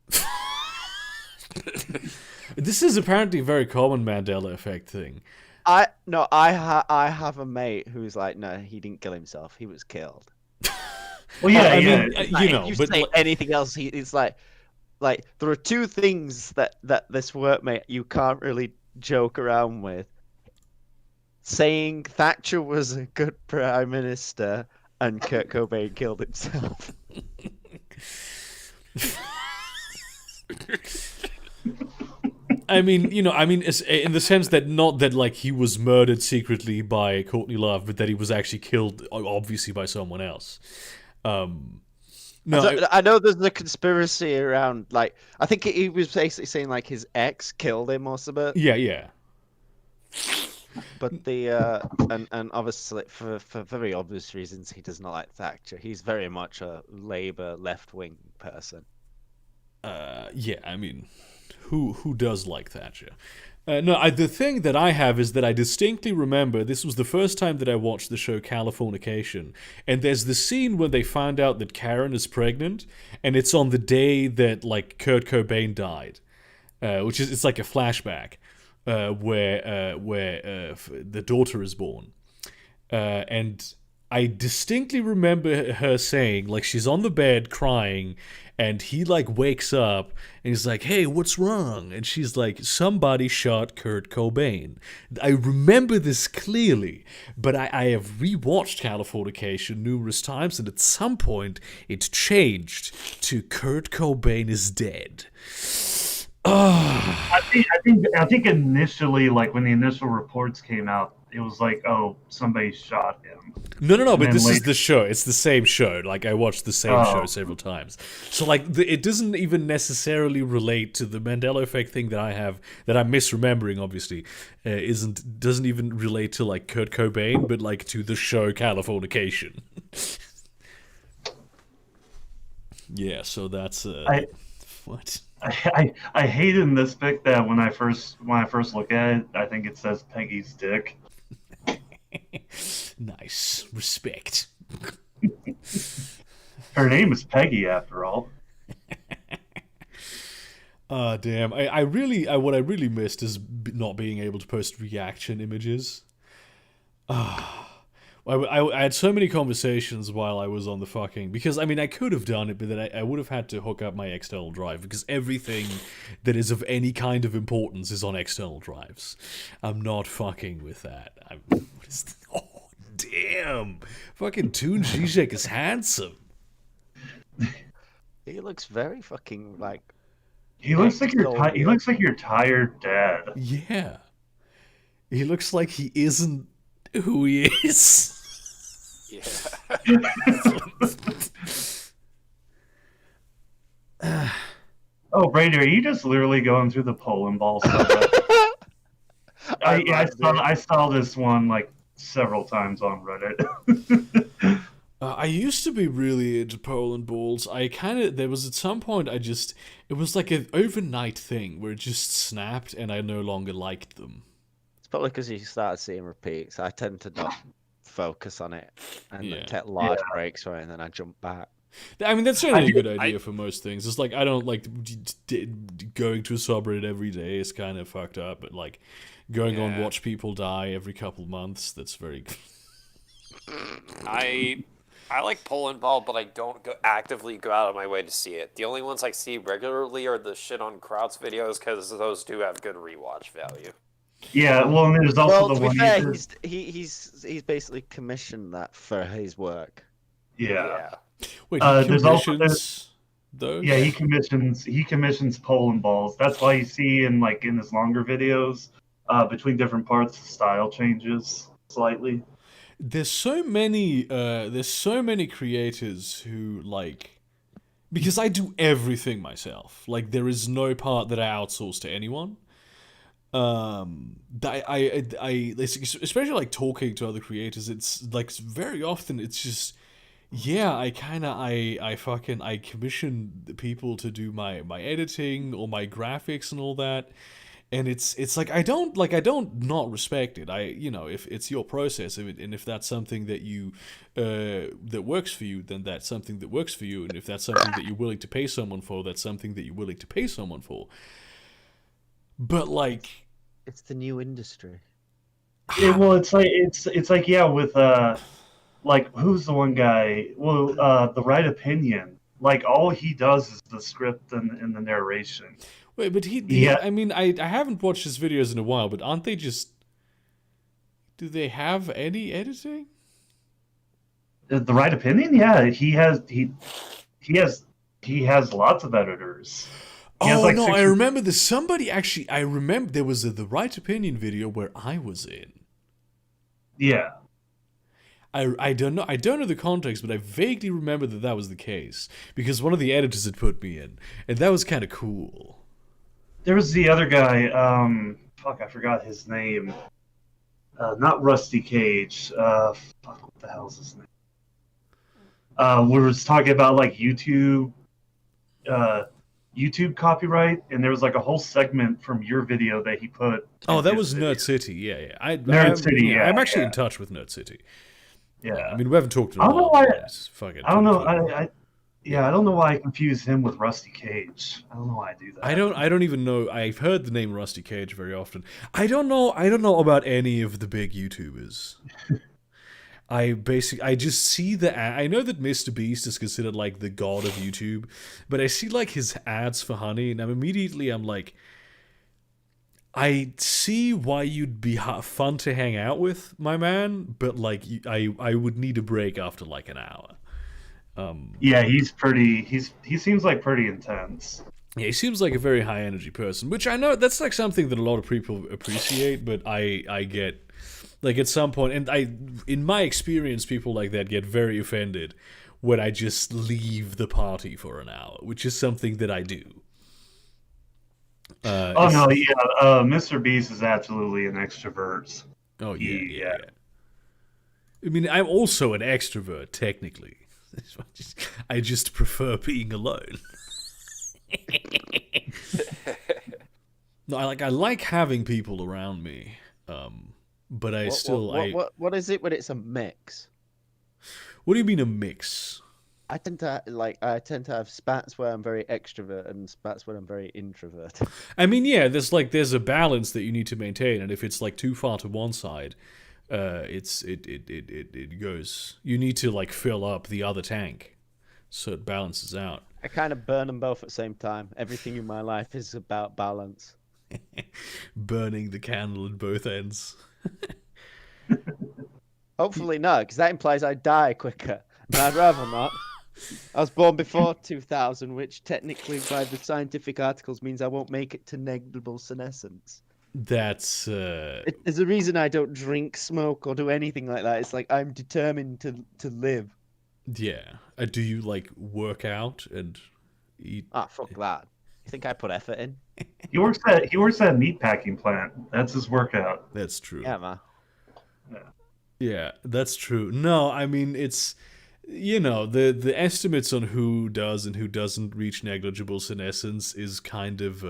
This is apparently a very common Mandela effect thing. I have a mate who's like, no, he didn't kill himself. He was killed. Well, yeah, I yeah. mean, Like, you know, if you but say anything else, it's like there are two things that this workmate you can't really joke around with. Saying Thatcher was a good prime minister and Kurt Cobain killed himself. I mean, you know, it's in the sense that not that like he was murdered secretly by Courtney Love, but that he was actually killed, obviously, by someone else. No, I know there's a conspiracy around, like, I think he was basically saying like his ex killed him or something. yeah. But and obviously for very obvious reasons, he does not like Thatcher. He's very much a Labour left-wing person. Yeah. I mean, who does like Thatcher? No, the thing that I have is that I distinctly remember this was the first time that I watched the show Californication, and there's the scene when they find out that Karen is pregnant, and it's on the day that like Kurt Cobain died, which is it's like a flashback where the daughter is born, and I distinctly remember her saying, like, she's on the bed crying, and he like wakes up and he's like, "Hey, what's wrong?" And she's like, "Somebody shot Kurt Cobain." I remember this clearly, but I have rewatched Californication numerous times, and at some point it changed to Kurt Cobain is dead. I think initially, like when the initial reports came out, it was like, oh, somebody shot him. No, And but then this is later- the show. It's the same show. Like, I watched the same show several times. So, like, it doesn't even necessarily relate to the Mandela effect thing that I have, that I'm misremembering, obviously. Doesn't even relate to, like, Kurt Cobain, but, like, to the show Californication. Yeah, so that's, what? I hate in this pic that when I first look at it, I think it says Peggy's dick. Nice. Respect. Her name is Peggy, after all. Damn. What I really missed is not being able to post reaction images. I had so many conversations while I was on the fucking... Because, I mean, I could have done it, but then I would have had to hook up my external drive, because everything that is of any kind of importance is on external drives. I'm not fucking with that. Oh, damn! Fucking Toon Zizek is handsome. He looks very fucking, like... He looks like your tired dad. Yeah. He looks like he isn't who he is. Yeah. Oh, Brady, are you just literally going through the Poland ball stuff? I saw this one like several times on Reddit. I used to be really into Poland balls. There was at some point it was like an overnight thing where it just snapped and I no longer liked them. It's probably because you started seeing repeats. I tend to not focus on it and Yeah. take large breaks from it, and then I jump back. I mean, that's certainly a good idea for most things. It's like, I don't like going to a subreddit every day is kind of fucked up, but like going on watch people die every couple months, that's very... I like pulling ball, but I don't actively go out of my way to see it. The only ones I see regularly are the shit on Krauts videos, because those do have good rewatch value. Yeah, well, and there's also to the be one. fair, he's basically commissioned that for his work. Yeah. Wait, there's also those? Yeah, he commissions pole and balls. That's why you see in his longer videos, between different parts, the style changes slightly. There's so many creators who because I do everything myself. Like, there is no part that I outsource to anyone. I especially like talking to other creators, it's like very often it's just I commission people to do my editing or my graphics and all that, and it's like I don't not respect it. If it's your process, and if that's something that you that works for you, then that's something that works for you, and if that's something that you're willing to pay someone for, that's something that you're willing to pay someone for. But it's the new industry. Well, it's like with who's the one guy? Well, the Right Opinion. Like, all he does is the script and the narration. Wait, but I mean, I haven't watched his videos in a while, but aren't they just? Do they have any editing? The Right Opinion, yeah, he has lots of editors. Oh no, I remember there's somebody actually. I remember there was the Right Opinion video where I was in. Yeah. I don't know the context, but I vaguely remember that was the case because one of the editors had put me in, and that was kind of cool. There was the other guy. I forgot his name. Not Rusty Cage. What the hell is his name? We were talking about YouTube copyright, and there was a whole segment from your video that he put. Oh, that was Nerd City. Yeah. Nerd City. Yeah, I'm actually in touch with Nerd City. Yeah, I mean, we haven't talked in a while. I don't know. I don't know why I confuse him with Rusty Cage. I don't know why I do that. I don't even know. I've heard the name Rusty Cage very often. I don't know about any of the big YouTubers. I just see I know that Mr. Beast is considered the god of YouTube, but I see his ads for honey, and I'm like, I see why you'd be fun to hang out with, my man, but I would need a break after an hour. Yeah, he seems pretty intense. Yeah, he seems like a very high energy person, which I know that's something that a lot of people appreciate, but I get at some point, and in my experience, people like that get very offended when I just leave the party for an hour, which is something that I do. Mr. Beast is absolutely an extrovert. Oh yeah. I mean, I'm also an extrovert technically. I just prefer being alone. No, I like having people around me. But what is it when it's a mix? What do you mean a mix? I tend to have spats where I'm very extrovert and spats where I'm very introvert. I mean, yeah, there's a balance that you need to maintain, and if it's too far to one side, it goes. You need to fill up the other tank, so it balances out. I kind of burn them both at the same time. Everything in my life is about balance. Burning the candle at both ends. Hopefully not, because that implies I die quicker. And I'd rather not. I was born before 2000, which technically, by the scientific articles, means I won't make it to negligible senescence. That's There's a reason I don't drink, smoke, or do anything like that. It's I'm determined to live. Yeah. Do you work out and eat? Ah, fuck that. You think I put effort in? He works at a meatpacking plant. That's his workout. That's true. Yeah, man. Yeah, that's true. No, I mean it's the estimates on who does and who doesn't reach negligible senescence is kind of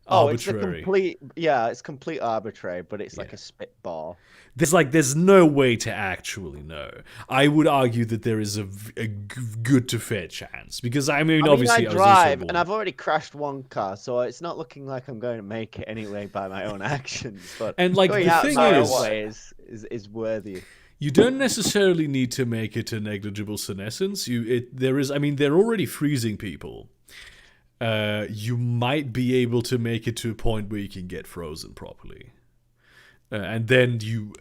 Oh, it's a arbitrary. it's complete arbitrary, but it's like Yeah. a spitball. There's no way to actually know. I would argue that there is a good to fair chance because I mean obviously I I was drive, also and I've already crashed one car, so it's not looking like I'm going to make it anyway by my own actions. But And, like, going the out thing my own is- way is worthy. You don't necessarily need to make it a negligible senescence. They're already freezing people. You might be able to make it to a point where you can get frozen properly, and then you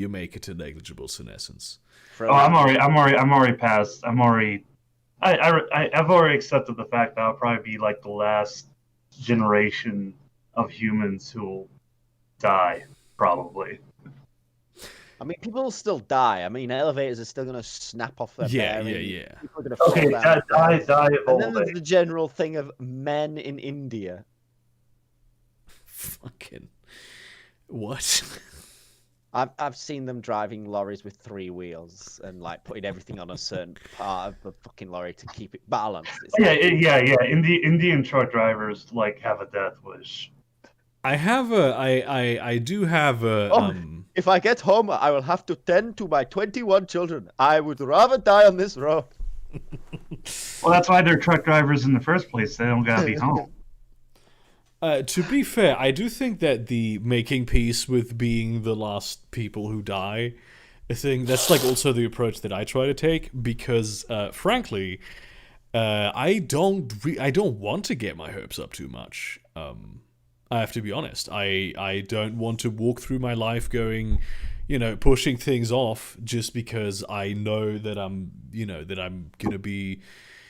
make it to negligible senescence. Oh, I'm already past. I've already accepted the fact that I'll probably be like the last generation of humans who will die, probably. I mean, people will still die. I mean, elevators are still going to snap off their Yeah, bearings. yeah. People are going to fall Okay, down. die of And then old there's age. the general thing of men in India. Fucking what? I've seen them driving lorries with 3 wheels and like putting everything on a certain part of the fucking lorry to keep it balanced. It's Yeah, like- Indian truck drivers like have a death wish. I do have a Oh, if I get home, I will have to tend to my 21 children. I would rather die on this road. Well, that's why they're truck drivers in the first place. They don't gotta be home. To be fair, I do think that the making peace with being the last people who die thing, that's like also the approach that I try to take because, frankly, I don't want to get my hopes up too much. I have to be honest. I don't want to walk through my life going, pushing things off just because I know that I'm gonna be.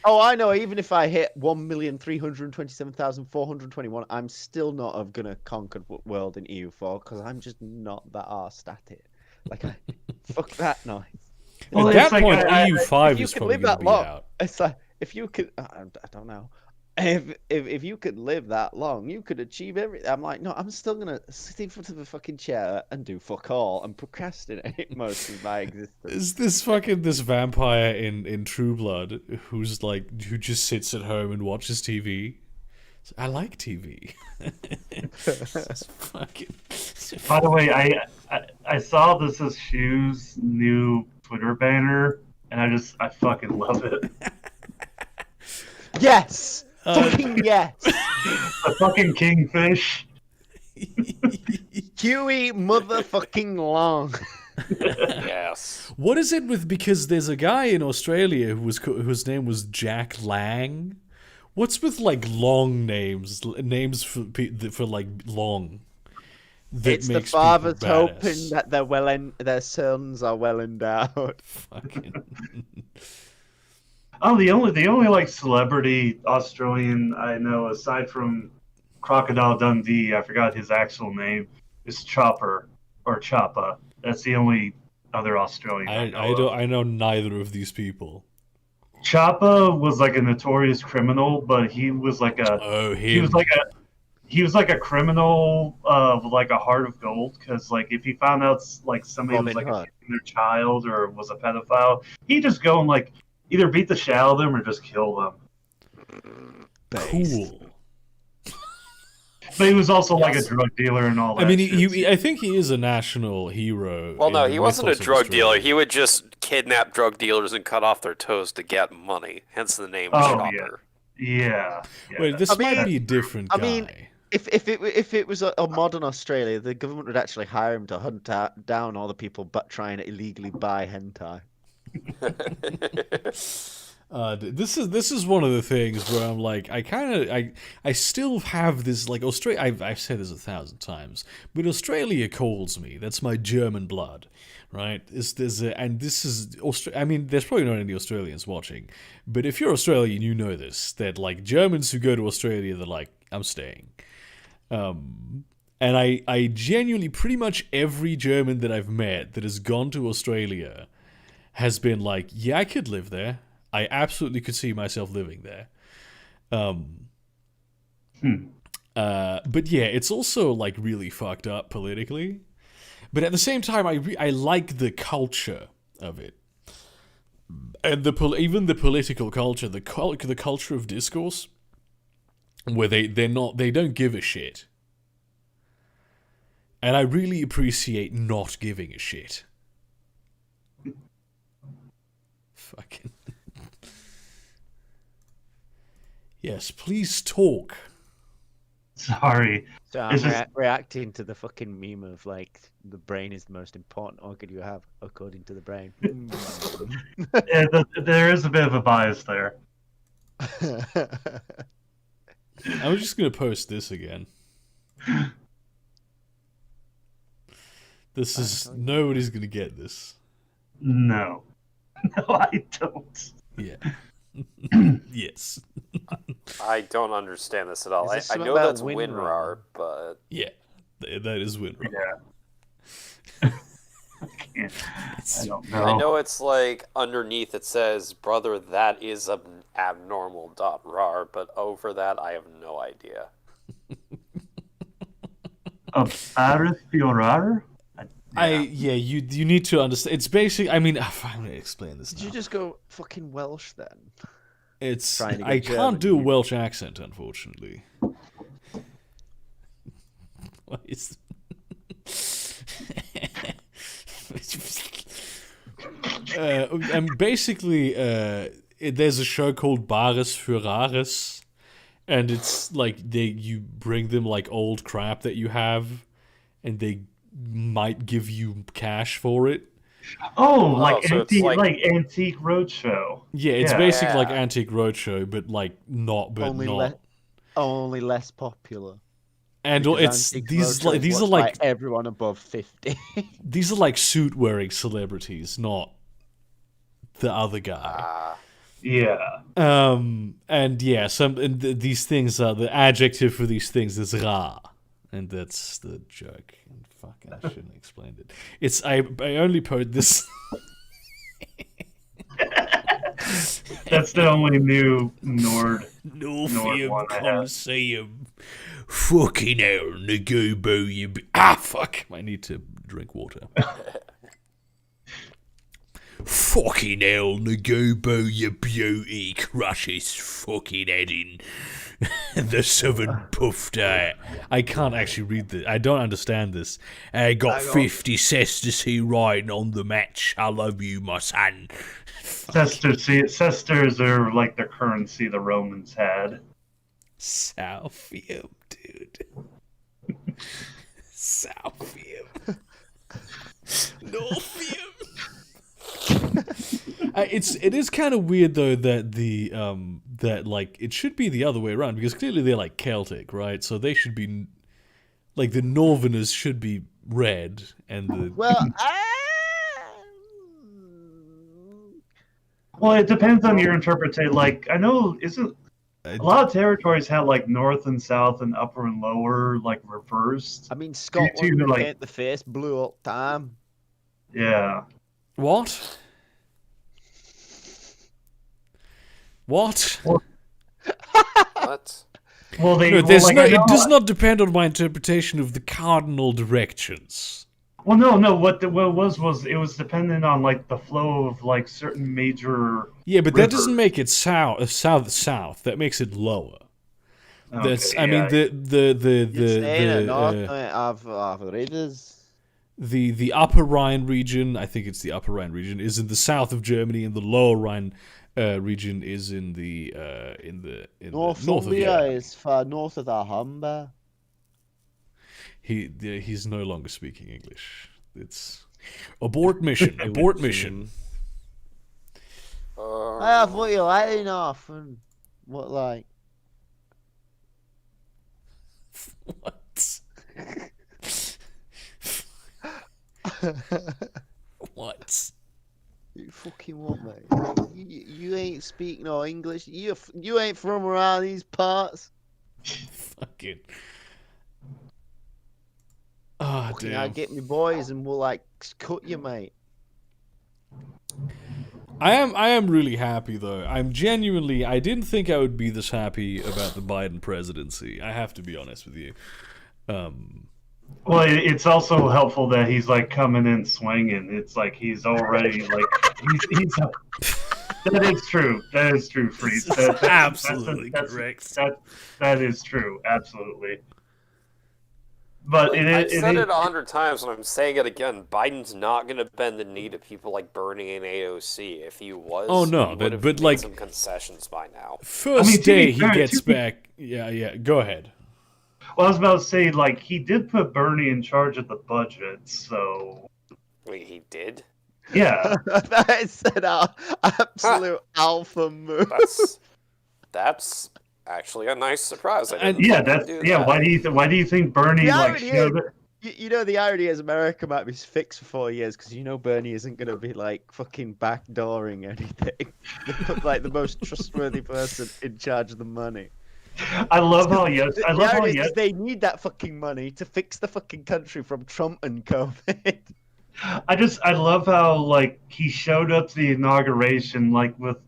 Oh, I know. Even if I hit 1,327,421, I'm still not gonna conquer the world in EU4 because I'm just not that arsed at it. Like, fuck that noise. Well, At it's that like, point, I- EU5 If you is could probably live gonna that be long, out. it's like if you could. I don't know. If you could live that long, you could achieve everything. I'm like, no, I'm still gonna sit in front of a fucking chair and do fuck all and procrastinate most of my existence. Is this vampire in True Blood who just sits at home and watches TV? I like TV. It's fucking. By the way, I saw this is Shoe's new Twitter banner, and I fucking love it. Yes, fucking yes. The fucking kingfish. Huey motherfucking long. Yes. What is it with? Because there's a guy in Australia whose name was Jack Lang. What's with like long names for like long? That It's the makes people fathers badass? hoping that their sons are well endowed. Fucking. Oh, the only like celebrity Australian I know aside from Crocodile Dundee, I forgot his actual name, is Chopper or Choppa. That's the only other Australian I know. I know neither of these people. Choppa was like a notorious criminal, but he was like a Oh, him. he was like a criminal of like a heart of gold because like if he found out like somebody was Robin like Hood. abusing their child or was a pedophile, he'd just go and like either beat the shit out of them or just kill them. Cool. But he was also like a Yes. drug dealer and all that. I mean, shit. I think he is a national hero. Well, no, in he most wasn't a parts of drug dealer. Australia. He would just kidnap drug dealers and cut off their toes to get money. Hence the name Oh, Chopper. yeah. Wait, this I might mean- be a different I guy. mean, if it was a modern Australia, the government would actually hire him to hunt down all the people but trying to illegally buy hentai. This is one of the things where I'm like, I still have this like Australia. I've said this 1,000 times, but Australia calls me. That's my German blood, right? And this is I mean, there's probably not any Australians watching, but if you're Australian, you know this that like Germans who go to Australia, they're like, I'm staying. And I genuinely, pretty much every German that I've met that has gone to Australia has been like, yeah, I could live there. I absolutely could see myself living there. But yeah, it's also like really fucked up politically. But at the same time, I like the culture of it, and even the political culture, the culture of discourse. where they don't give a shit. And I really appreciate not giving a shit. Fucking. Yes, please talk. Sorry. So It's I'm just- reacting to the fucking meme of like the brain is the most important organ you have according to the brain. Yeah, there is a bit of a bias there. I'm just gonna post this again. This is nobody's gonna get this. No. No, I don't. Yeah. Yes. I don't understand this at all. Is I this something know about that's WinRAR? WinRAR, but Yeah. That is WinRAR. Yeah. I can't. I don't know. I know it's like underneath it says, "Brother, that is an abnormal.rar," but over that, I have no idea. Fiorar? You need to understand. It's basically. I mean, I'm gonna explain this Did now. you just go fucking Welsh then? It's. trying to get I can't German do a people? Welsh accent, unfortunately. What is? And basically, there's a show called Bares für Rares, and it's like you bring them like old crap that you have, and they might give you cash for it. Oh, like so it's antique, like- like Antique Roadshow. Yeah, it's Yeah. basically like Yeah. Antique Roadshow, but Only less popular. and Because it's Antique these Roadshow like these are watched like by everyone above 50. these are like suit wearing celebrities, not the other guy. Yeah. And yeah, these things are the adjective for these things is ra, and that's the joke. Fucking, I shouldn't have explained it. It's I only put this. That's the only new Nord. Northium one I have. Coliseum. Fucking hell, Nagubo, you. Fuck! I need to drink water. Fucking hell, Nagubo, you beauty, crushes fucking head in. The southern puffed eye. I can't actually read this. I don't understand this. I got 50 cestus here riding on the match. I love you, my son. Cesters are like the currency the Romans had. Southium, dude. Southium. Northium. It is kind of weird though that that like it should be the other way around, because clearly they're like Celtic, right? So they should be like the Northerners should be red and the Well, Well, it depends on your interpretation. Like, I know, isn't a lot of territories had like north and south and upper and lower, like reversed. I mean, Scotland like- paint the face blue all the time. Yeah. what? What? What? Well, they. No, well, there's like, no. I It know- does not depend on my interpretation of the cardinal directions. Well, no. What it was dependent on like the flow of like certain major. Yeah, but that doesn't Rivers. make it south. That makes it lower. That's. Okay, I mean yeah. You're saying at north the of rivers. the Upper Rhine region. I think it's the Upper Rhine region is in the south of Germany, and the Lower Rhine region is in the north of Northumbria Germany. is far north of the Humber. He's no longer speaking English. It's abort mission. Abort mission. I thought you liked off and what like. What? What? You fucking what, mate? You ain't speak no English. You ain't from around these parts. Fucking. Ah, Fucking, I damn. get me boys and we'll like cut you, mate. I am really happy though. I'm genuinely. I didn't think I would be this happy about the Biden presidency. I have to be honest with you. Well, it's also helpful that he's like coming in swinging. It's like he's already like he's That is true. That is true, Freeze. That's Absolutely correct. That is true. Absolutely. But Like, it I've is. said it 100 times, and I'm saying it again. Biden's not going to bend the knee to people like Bernie and AOC. If he was, Oh, no, he would have but made like some concessions by now. First to be day he fair, gets back. Yeah. Go ahead. Well, I was about to say, like, he did put Bernie in charge of the budget, so Wait, he did? yeah. That is an absolute alpha move. That's actually a nice surprise. I And- didn't Yeah, think he'd that's do yeah. that. Why do you think Bernie The like irony showed it? You know, the irony is America might be fixed for 4 years because you know Bernie isn't going to be like fucking backdooring anything. They put like the most trustworthy person in charge of the money. I love how yes. I The love how irony yes. is they need that fucking money to fix the fucking country from Trump and COVID. I love how like he showed up to the inauguration like with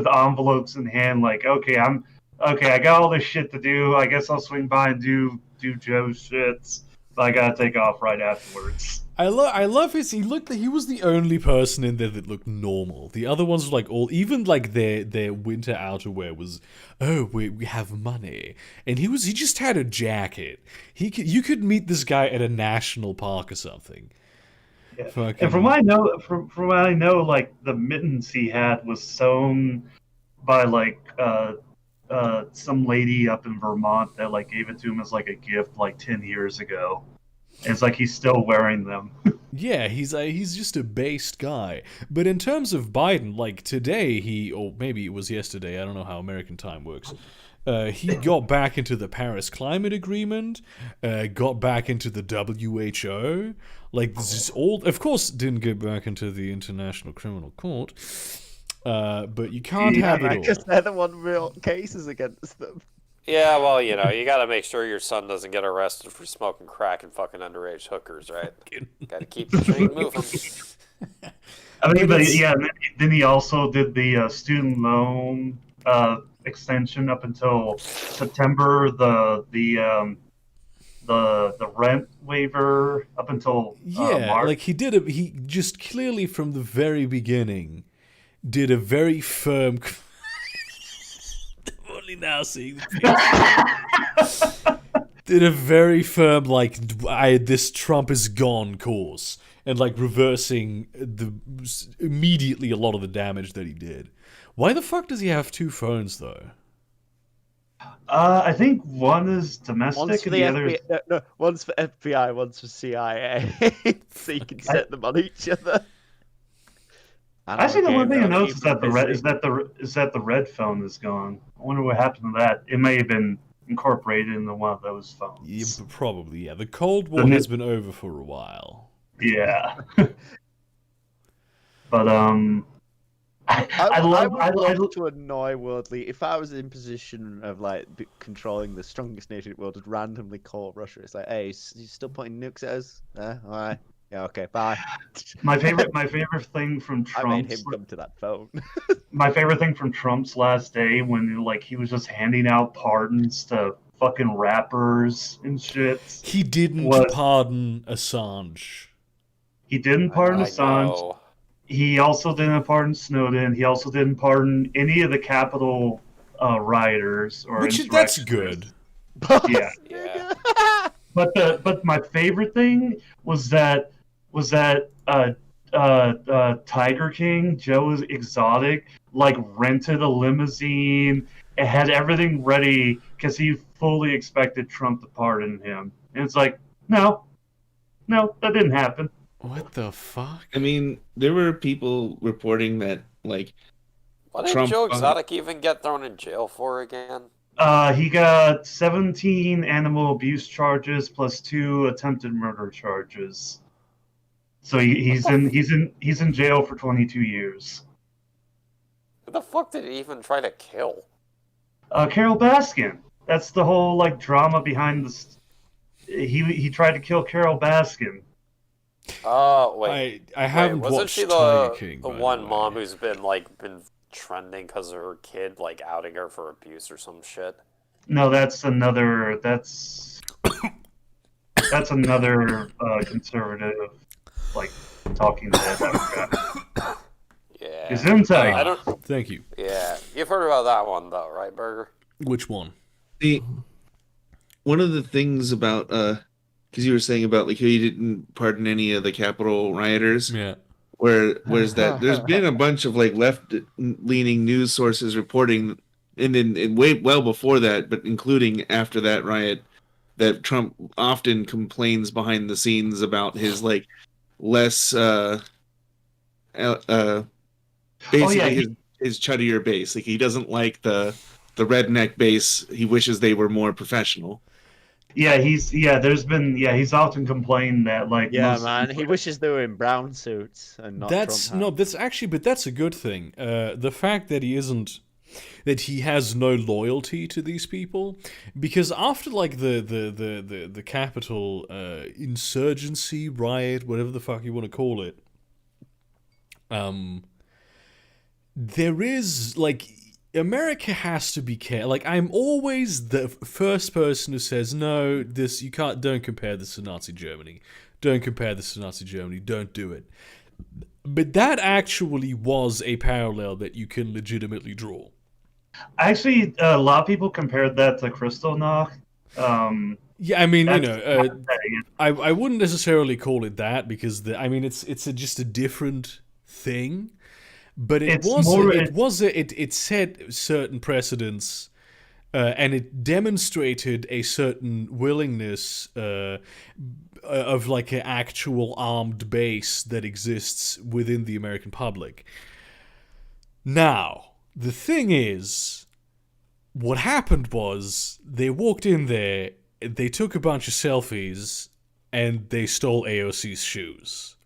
envelopes in hand, like I got all this shit to do. I guess I'll swing by and do Joe's shits. But I gotta take off right afterwards. I love his. He was the only person in there that looked normal. The other ones were like even like their winter outerwear was, oh, we have money, and he just had a jacket. You could meet this guy at a national park or something. Yeah. Fucking- And from what I know, like the mittens he had was sewn by like some lady up in Vermont that like gave it to him as like a gift like 10 years ago. And it's like he's still wearing them. Yeah, he's just a based guy. But in terms of Biden, like today or maybe it was yesterday, I don't know how American time works. He got back into the Paris Climate Agreement, got back into the WHO. Like this is all, of course, didn't get back into the International Criminal Court. But you can't have it all. Because they're the one real cases against them. Yeah, well, you got to make sure your son doesn't get arrested for smoking crack and fucking underage hookers, right? Got to keep the train moving. I mean, but it's- yeah, then he also did the student loan extension up until September. The rent waiver up until Yeah, March. like he just clearly from the very beginning did a very firm. I'm only now seeing the did a very firm like this Trump is gone course and like reversing immediately a lot of the damage that he did. Why the fuck does he have two phones though? I think one is domestic One's for and the the other is FBI, no, one's for FBI, one's for CIA, so you can set them on each other. Actually, the one thing I noticed is that the is that the red phone is gone. I wonder what happened to that. It may have been incorporated into one of those phones. Yeah, probably, yeah. The Cold War The- has been over for a while. Yeah. But I would love love to annoy Worldly if I was in position of like controlling the strongest nation in the world. I'd randomly call Russia. It's like, hey, you still pointing nukes at us? All right. Yeah. Okay. Bye. my favorite thing from I made Trump's him come to that phone. my favorite thing from Trump's last day when like he was just handing out pardons to fucking rappers and shit. He didn't Was- pardon Assange. He didn't pardon I Assange. know. He also didn't pardon Snowden. He also didn't pardon any of the Capitol rioters or That's good. Yeah. Yeah. But my favorite thing was that Tiger King, Joe Exotic, like rented a limousine and had everything ready because he fully expected Trump to pardon him. And it's like, no, that didn't happen. What the fuck? I mean, there were people reporting that like What did Trump- Joe Exotic even get thrown in jail for again? He got 17 animal abuse charges plus 2 attempted murder charges. So he's in jail for 22 years. Who the fuck did he even try to kill? Carol Baskin. That's the whole like drama behind this. He tried to kill Carol Baskin. Oh wait, I haven't wasn't watched she Tiger King. the by one way. mom who's been trending because of her kid like outing her for abuse or some shit? No, that's another. That's another conservative like talking head. Yeah. Gesundheit. I don't. Thank you. Yeah, you've heard about that one though, right, Burger? Which one? One of the things about because you were saying about like how you didn't pardon any of the Capitol rioters. Yeah. Where's that? There's been a bunch of like left-leaning news sources reporting, and way well before that, but including after that riot, that Trump often complains behind the scenes about his like less basically his chuddier base. Like he doesn't like the redneck base. He wishes they were more professional. Yeah, he's often complained that like Yeah, most man. people- He wishes they were in brown suits and not That's Trump no, hats. that's actually, but that's a good thing. The fact that he has no loyalty to these people, because after like the Capitol insurgency riot, whatever the fuck you want to call it, there is like America has to be careful. Like I'm always the first person who says no. Don't compare this to Nazi Germany. Don't compare this to Nazi Germany. Don't do it. But that actually was a parallel that you can legitimately draw. Actually, a lot of people compared that to Kristallnacht. Yeah, I mean, That's- I wouldn't necessarily call it that because it's just a different thing, but it set certain precedents, and it demonstrated a certain willingness of like an actual armed base that exists within the American public. Now, the thing is, what happened was they walked in there, they took a bunch of selfies, and they stole AOC's shoes.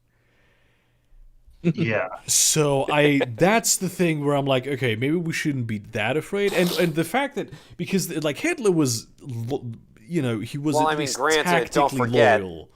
Yeah. So that's the thing where I'm like, okay, maybe we shouldn't be that afraid. And the fact that, because like Hitler was, he was Well, at I mean, least granted, tactically don't forget, loyal.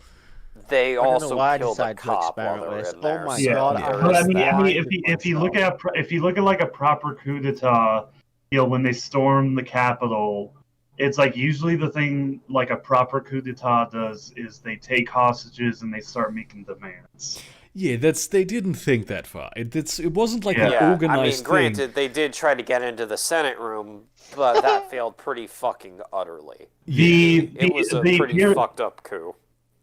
they I don't know also why I killed a decided to cop while experiment they were with this. in there. Oh my so God, there But is I mean, that. if you look at like a proper coup d'état, when they storm the Capitol, it's like usually the thing like a proper coup d'état does is they take hostages and they start making demands. Yeah, they didn't think that far. It wasn't like an Yeah, organized I mean, thing. granted, they did try to get into the Senate room, but that failed pretty fucking utterly. It was a pretty fucked up coup.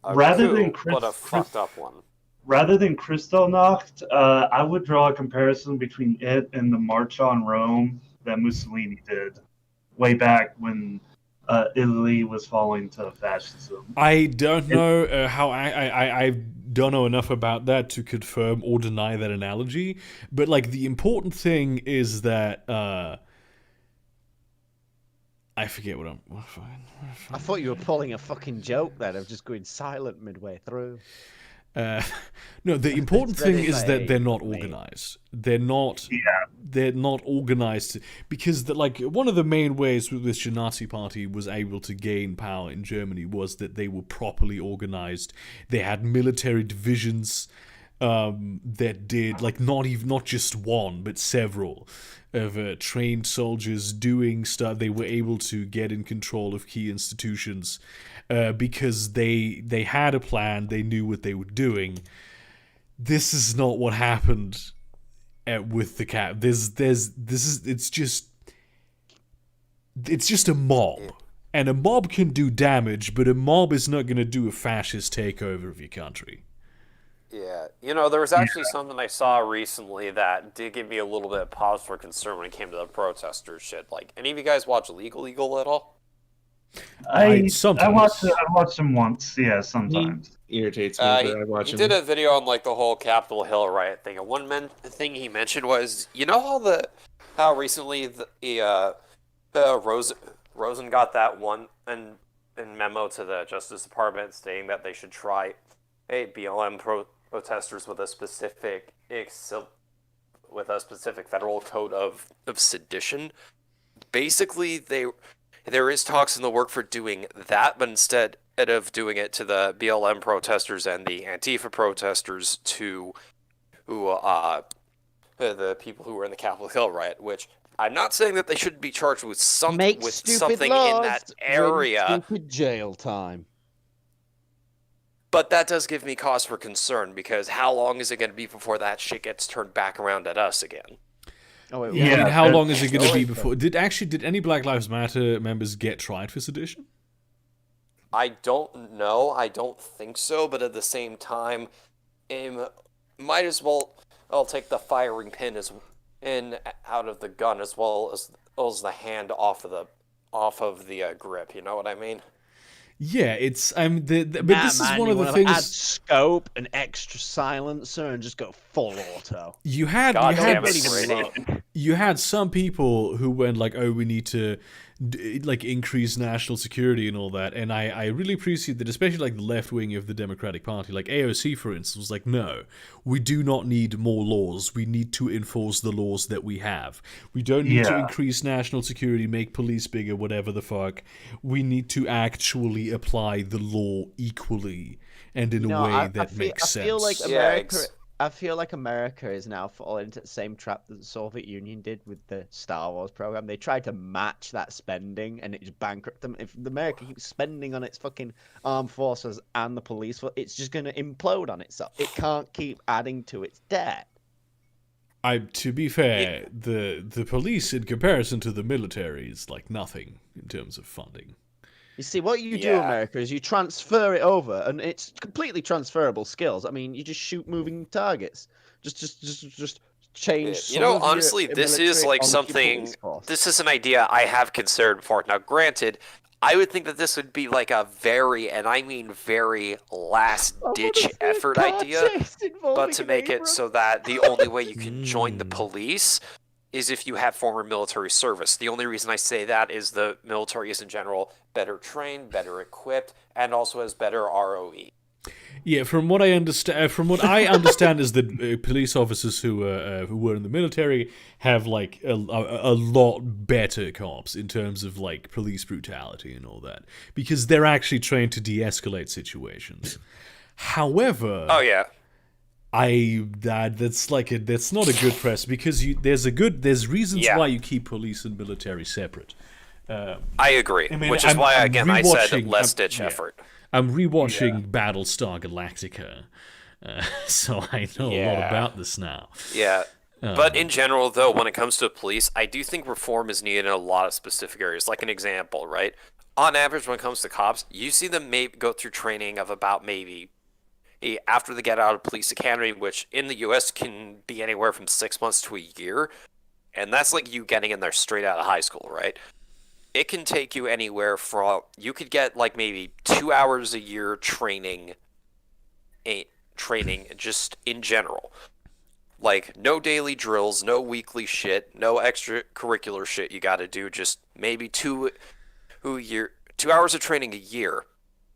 Rather than but a fucked up one. Rather than Kristallnacht, I would draw a comparison between it and the March on Rome that Mussolini did way back when Italy was falling to fascism. I don't know how I don't know enough about that to confirm or deny that analogy, but like the important thing is that I forget what I'm. I thought you were pulling a fucking joke then of just going silent midway through. No, the important thing is that vague, they're not mate. organized. They're not. Yeah. They're not organized because like one of the main ways with which the Nazi Party was able to gain power in Germany was that they were properly organized. They had military divisions that did like not just one but several of trained soldiers doing stuff. They were able to get in control of key institutions because they had a plan. They knew what they were doing. This is not what happened with the cap. It's just a mob, and a mob can do damage, but a mob is not going to do a fascist takeover of your country. Yeah, there was actually something I saw recently that did give me a little bit of pause for concern when it came to the protester shit. Like, any of you guys watch Legal at all? I sometimes. watched him once. Yeah, sometimes. Irritates me. But I watch He him. did a video on like the whole Capitol Hill riot thing, and one thing he mentioned was, how recently Rosen got that one and memo to the Justice Department stating that they should try BLM protesters with a specific federal code of sedition. Basically, there is talks in the work for doing that, but instead of doing it to the BLM protesters and the Antifa protesters to the people who were in the Capitol Hill riot, which I'm not saying that they should be charged with something in that area. Stupid jail time. But that does give me cause for concern, because how long is it going to be before that shit gets turned back around at us again? Oh, wait, Yeah, I mean, Yeah, how that- long is it going to be Oh, before? Did any Black Lives Matter members get tried for sedition? I don't know. I don't think so. But at the same time, might as well. I'll take the firing pin out of the gun as well as the hand off of the grip. You know what I mean? Yeah, it's but Nah, this man, is one you of the wanna things add scope, an extra silencer, and just go full auto. you had. God You had damn it, Ready to Brady. blow. you had some people who went like, "Oh, we need to like increase national security and all that," and I really appreciate that, especially like the left wing of the Democratic Party, like AOC for instance, was like, "No, we do not need more laws. We need to enforce the laws that we have. We don't need to Yeah. increase national security, make police bigger, whatever the fuck. We need to actually apply the law equally and in a way that makes sense." I feel like Yeah, America. I feel like America is now falling into the same trap that the Soviet Union did with the Star Wars program. They tried to match that spending, and it just bankrupted them. If America keeps spending on its fucking armed forces and the police, it's just going to implode on itself. It can't keep adding to its debt. To be fair, the police in comparison to the military is like nothing in terms of funding. You see, what you do, Yeah. America, is you transfer it over, and it's completely transferable skills. I mean, you just shoot moving targets. Just change. You some know, of your honestly, this is military like onto your something. police force. This is an idea I have considered before. Now, granted, I would think that this would be like a very, and I mean very, last-ditch effort idea. But to make it so that the only way you can join the police is if you have former military service. The only reason I say that is the military is in general better trained, better equipped, and also has better ROE. Yeah, from what I understand, is that police officers who were in the military have like a lot better cops in terms of like police brutality and all that, because they're actually trained to de-escalate situations. However, Oh yeah, that's not a good press, because there's reasons Yeah. why you keep police and military separate. I agree. I mean, which is I'm- why I'm again I said rewatching- less ditch yeah. effort. I'm rewatching Battlestar Galactica, so I know a lot Yeah. about this now. Yeah. But in general, though, when it comes to police, I do think reform is needed in a lot of specific areas. Like an example, right? On average, when it comes to cops, you see them go through training of about maybe after they get out of police academy, which in the U.S. can be anywhere from 6 months to a year, and that's like you getting in there straight out of high school, right? It can take you anywhere from you could get like maybe 2 hours a year training just in general. Like, no daily drills, no weekly shit, no extracurricular shit you gotta do, just maybe 2 hours of training a year.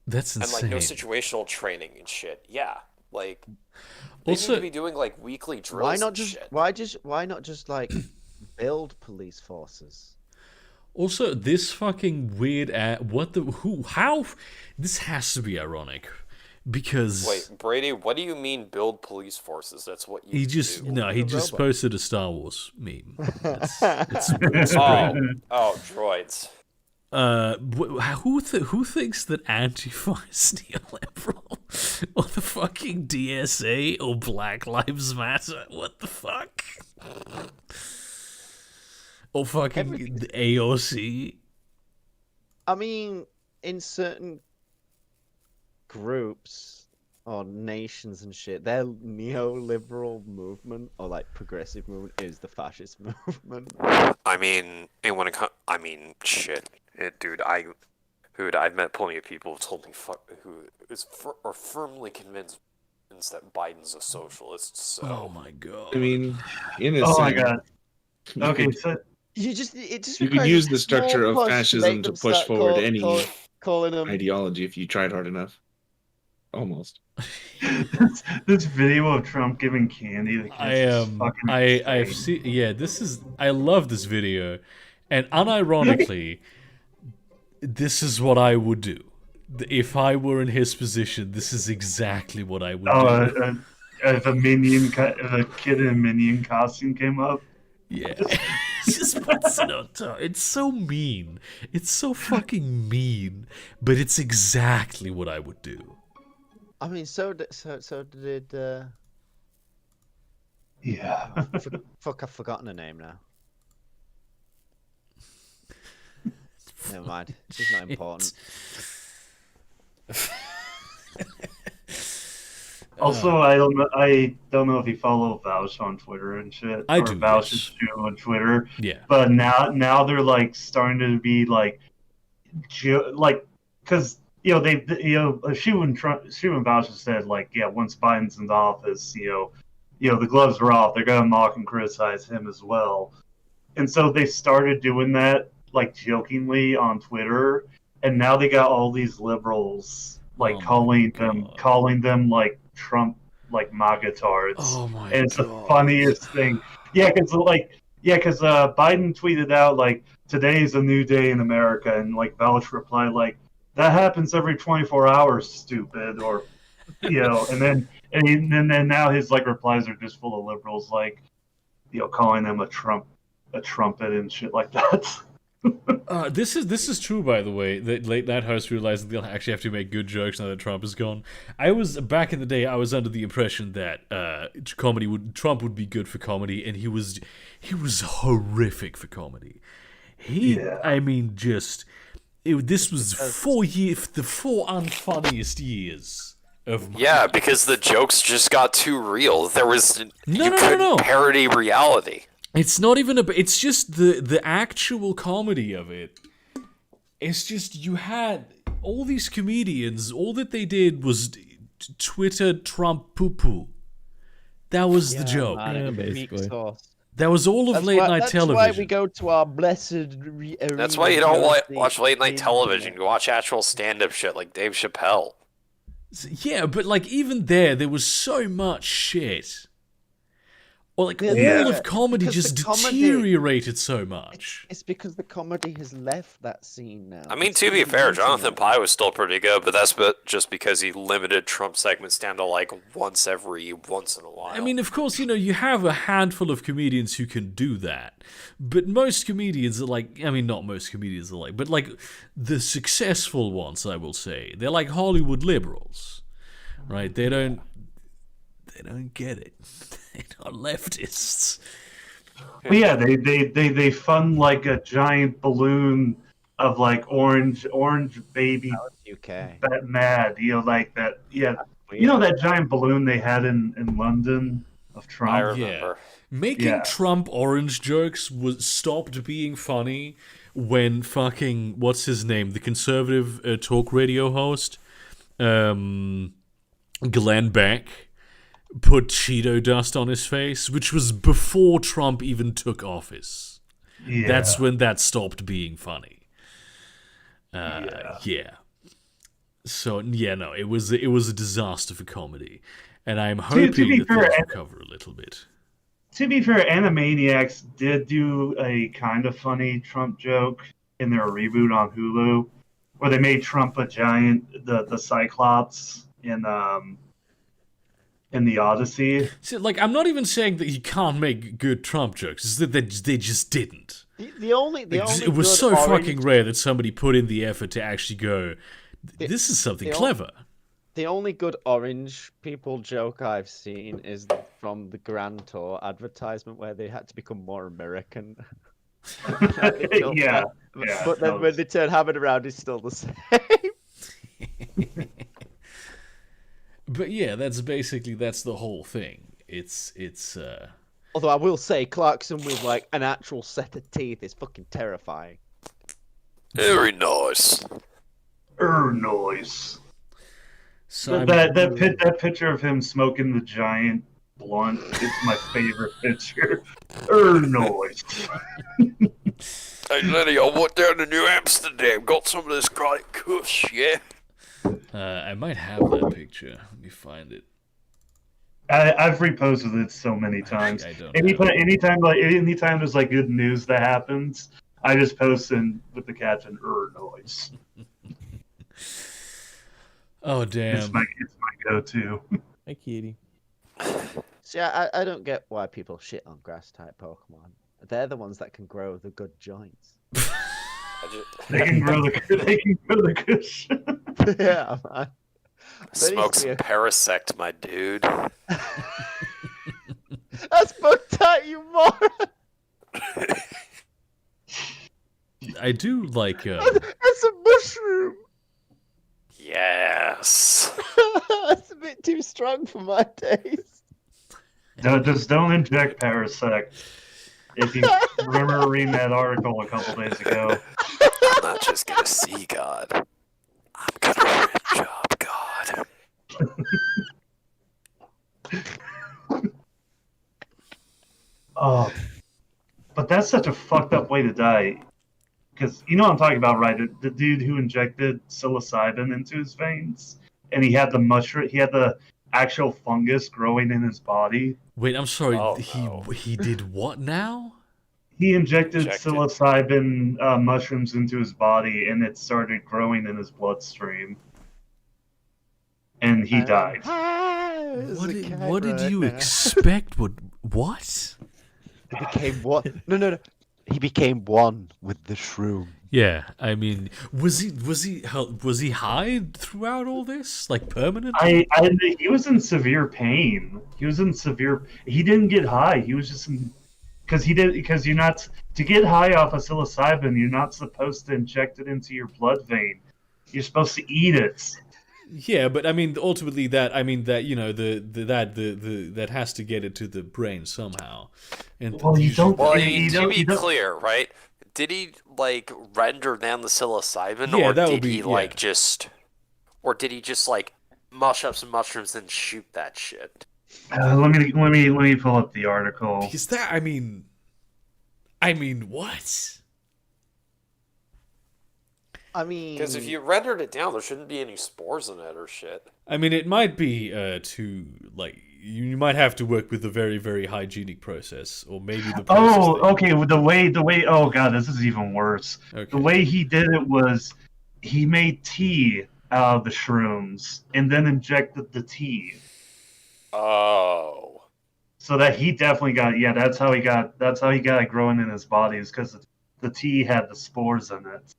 That's And, insane. like, no situational training and shit. Yeah. Like, they Also- need to be doing, like, weekly drills Why not and just? shit. Why not just like build police forces? Also, this fucking weird how this has to be ironic, because Wait, Brady, what do you mean build police forces? That's what you he just do. he just robot. posted a Star Wars meme. It's Oh, droids. who thinks that Antifa is neoliberal, or the fucking DSA, or Black Lives Matter? What the fuck? Or fucking Everything's- AOC? I mean, in certain groups or nations and shit, their neoliberal movement or like progressive movement is the fascist movement. I mean, shit. Dude, I've met plenty of people who told me who are firmly convinced that Biden's a socialist. So Oh my god! I mean, in a Oh my sense, god. Okay, so It just You could requires use a the structure small of push fascism make to them push start forward any calling them. ideology if you tried hard enough. Almost. this video of Trump giving candy to kids is fucking I've insane. seen. I love this video, and unironically, this is what I would do if I were in his position. This is exactly what I would do. If a kid in a minion costume came up. Yeah. He just puts it on top. It's so mean. It's so fucking mean. But it's exactly what I would do. I mean, so did Yeah. fuck. I've forgotten her name now. Never mind. He's not important. Also, I don't know if you follow Vouch on Twitter and shit. I or do, Vouch yes. is on Twitter. Yeah. But now they're like starting to be like, because they Shu and Vouch have said like, yeah, once Biden's in the office, the gloves are off. They're gonna mock and criticize him as well. And so they started doing that like jokingly on Twitter, and now they got all these liberals like Oh my calling them like Trump like MAGA-tards. Oh my And it's the God. funniest thing. Yeah, because Biden tweeted out like, today's a new day in America, and like Vouch replied like, that happens every 24 hours, stupid, or and then now his like replies are just full of liberals like, calling them a trumpet and shit like that. This is true, by the way. That late night host realizing they'll actually have to make good jokes now that Trump is gone. Back in the day, I was under the impression that Trump would be good for comedy, and he was horrific for comedy. This was the 4 unfunniest years of my Yeah, because the jokes just got too real. You couldn't no. parody reality. It's not even it's just the actual comedy of it. It's just you had all these comedians, all that they did was Twitter Trump poo-poo. That was the joke. Man, basically. That was all of late night television. That's why we go to our blessed That's why you don't watch late night television. You watch actual stand-up shit like Dave Chappelle. Yeah, but like even there was so much shit. Or like Yeah. all of comedy Because just the comedy- deteriorated so much. It's because the comedy has left that scene now. I mean, It's to be leaving fair, the Jonathan internet. Pye was still pretty good, but that's just because he limited Trump segments down to like once in a while. I mean, of course, you have a handful of comedians who can do that. But most comedians are like, not most comedians are like, but like the successful ones, I will say, they're like Hollywood liberals, right? They don't get it. They're not leftists. But yeah, they fund like a giant balloon of like orange baby UK. that mad, like that. Yeah, Weird. that giant balloon they had in London of I Trump. remember. Making Yeah. Trump orange jokes stopped being funny when fucking what's his name, the conservative talk radio host, Glenn Beck, put Cheeto dust on his face, which was before Trump even took office. Yeah. That's when that stopped being funny. Yeah. So no, it was a disaster for comedy, and I'm hoping be that fair, things recover a little bit. To be fair, Animaniacs did do a kind of funny Trump joke in their reboot on Hulu, where they made Trump a giant, the Cyclops in the Odyssey. See, like, I'm not even saying that he can't make good Trump jokes. It's that they just didn't. The only It was good so orange- fucking rare that somebody put in the effort to actually go, this is something the clever. The only good orange people joke I've seen is from the Grand Tour advertisement where they had to become more American. Yeah. But then when they turn Hammond around, it's still the same. But yeah, that's the whole thing. It's Although I will say, Clarkson with like an actual set of teeth is fucking terrifying. Very nice. Noise. Simon, That picture of him smoking the giant blunt is my favorite picture. Noise. Hey Lenny, I went down to New Amsterdam, got some of this great kush, yeah? I might have that picture. Let me find it. I've reposted it so many times. I don't Anytime there's like good news that happens, I just post in with the caption noise. Oh damn! It's my go-to. Hi, kitty. See, I don't get why people shit on grass type Pokemon. They're the ones that can grow the good joints. They can grow the kush. Yeah, man. Smoke some Parasect, my dude. That's fucked up, you moron. I do like. It's a mushroom. Yes. That's a bit too strong for my taste. Just don't inject Parasect. If you remember reading that article a couple days ago. I'm not just gonna see God. I'm gonna rim job God. Oh, but that's such a fucked up way to die. Because you know what I'm talking about, right? The dude who injected psilocybin into his veins, and he had the mushroom, he had the actual fungus growing in his body. Wait, I'm sorry. Oh, he no. he did what now? He injected Injected. psilocybin mushrooms into his body, and it started growing in his bloodstream. And he died. What did you expect? What? He became one. No. He became one with the shroom. Yeah, I mean, was he high throughout all this, like permanently? He was in severe pain. He didn't get high. He was just in, because you're not, to get high off of psilocybin, you're not supposed to inject it into your blood vein. You're supposed to eat it. Yeah, but I mean, ultimately, that you know, that has to get it to the brain somehow. And Well, you don't. Well, I you mean, to don't- be you don't- clear, right? Did he like render down the psilocybin, Yeah, or that would did be- he like yeah. just, or did he just like mush up some mushrooms and shoot that shit? let me pull up the article. Because that, I mean, what? I mean, Because if you rendered it down, there shouldn't be any spores in it or shit. I mean, it might be too like you might have to work with a very very hygienic process, or maybe the process. Oh, that- okay. The way. Oh god, this is even worse. Okay. The way he did it was, he made tea out of the shrooms and then injected the tea, Oh. so that he definitely got. Yeah, that's how he got it growing in his body, is because the tea had the spores in it.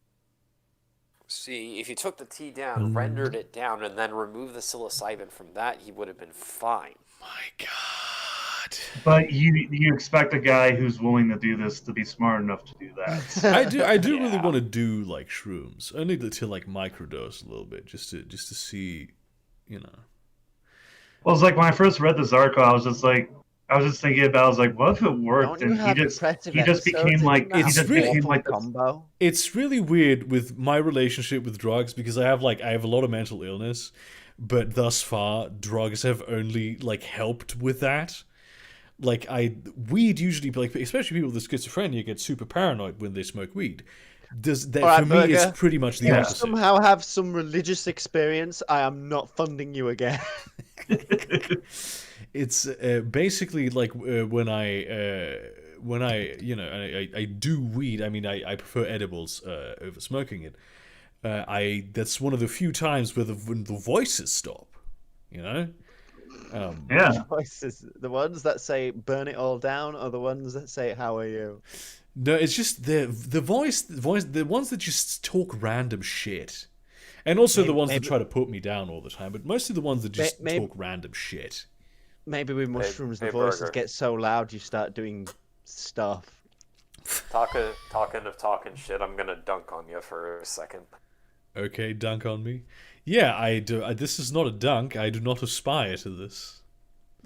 See, if you took the tea down, rendered it down, and then removed the psilocybin from that, he would have been fine. My God. But you expect a guy who's willing to do this to be smart enough to do that. I do really Yeah. want to do like shrooms, only to like microdose a little bit, just to see, you know. Well, it's like when I first read this article, I was just thinking about, I was like, what if it worked? don't you And have he just depressive became episodes? like, Isn't that It's a really- became awful like this. combo. It's really weird with my relationship with drugs because I have a lot of mental illness, but thus far drugs have only like helped with that. Like weed usually, like especially people with schizophrenia get super paranoid when they smoke weed. Does that Alright, for me? It's Burger. pretty much the Yeah. opposite. Somehow have some religious experience. I am not funding you again. It's basically like when I you know I do weed. I mean I prefer edibles over smoking it. That's one of the few times where when the voices stop. You know. Yeah. Voices, the ones that say "burn it all down," or the ones that say "how are you." No, it's just the ones that just talk random shit, and also the ones that maybe- try to put me down all the time. But mostly the ones that just Maybe- talk random shit. Maybe with mushrooms, hey, the voices Burger. get so loud you start doing stuff. Talking of talking shit, I'm gonna dunk on you for a second. Okay, dunk on me. Yeah, I do. This is not a dunk. I do not aspire to this.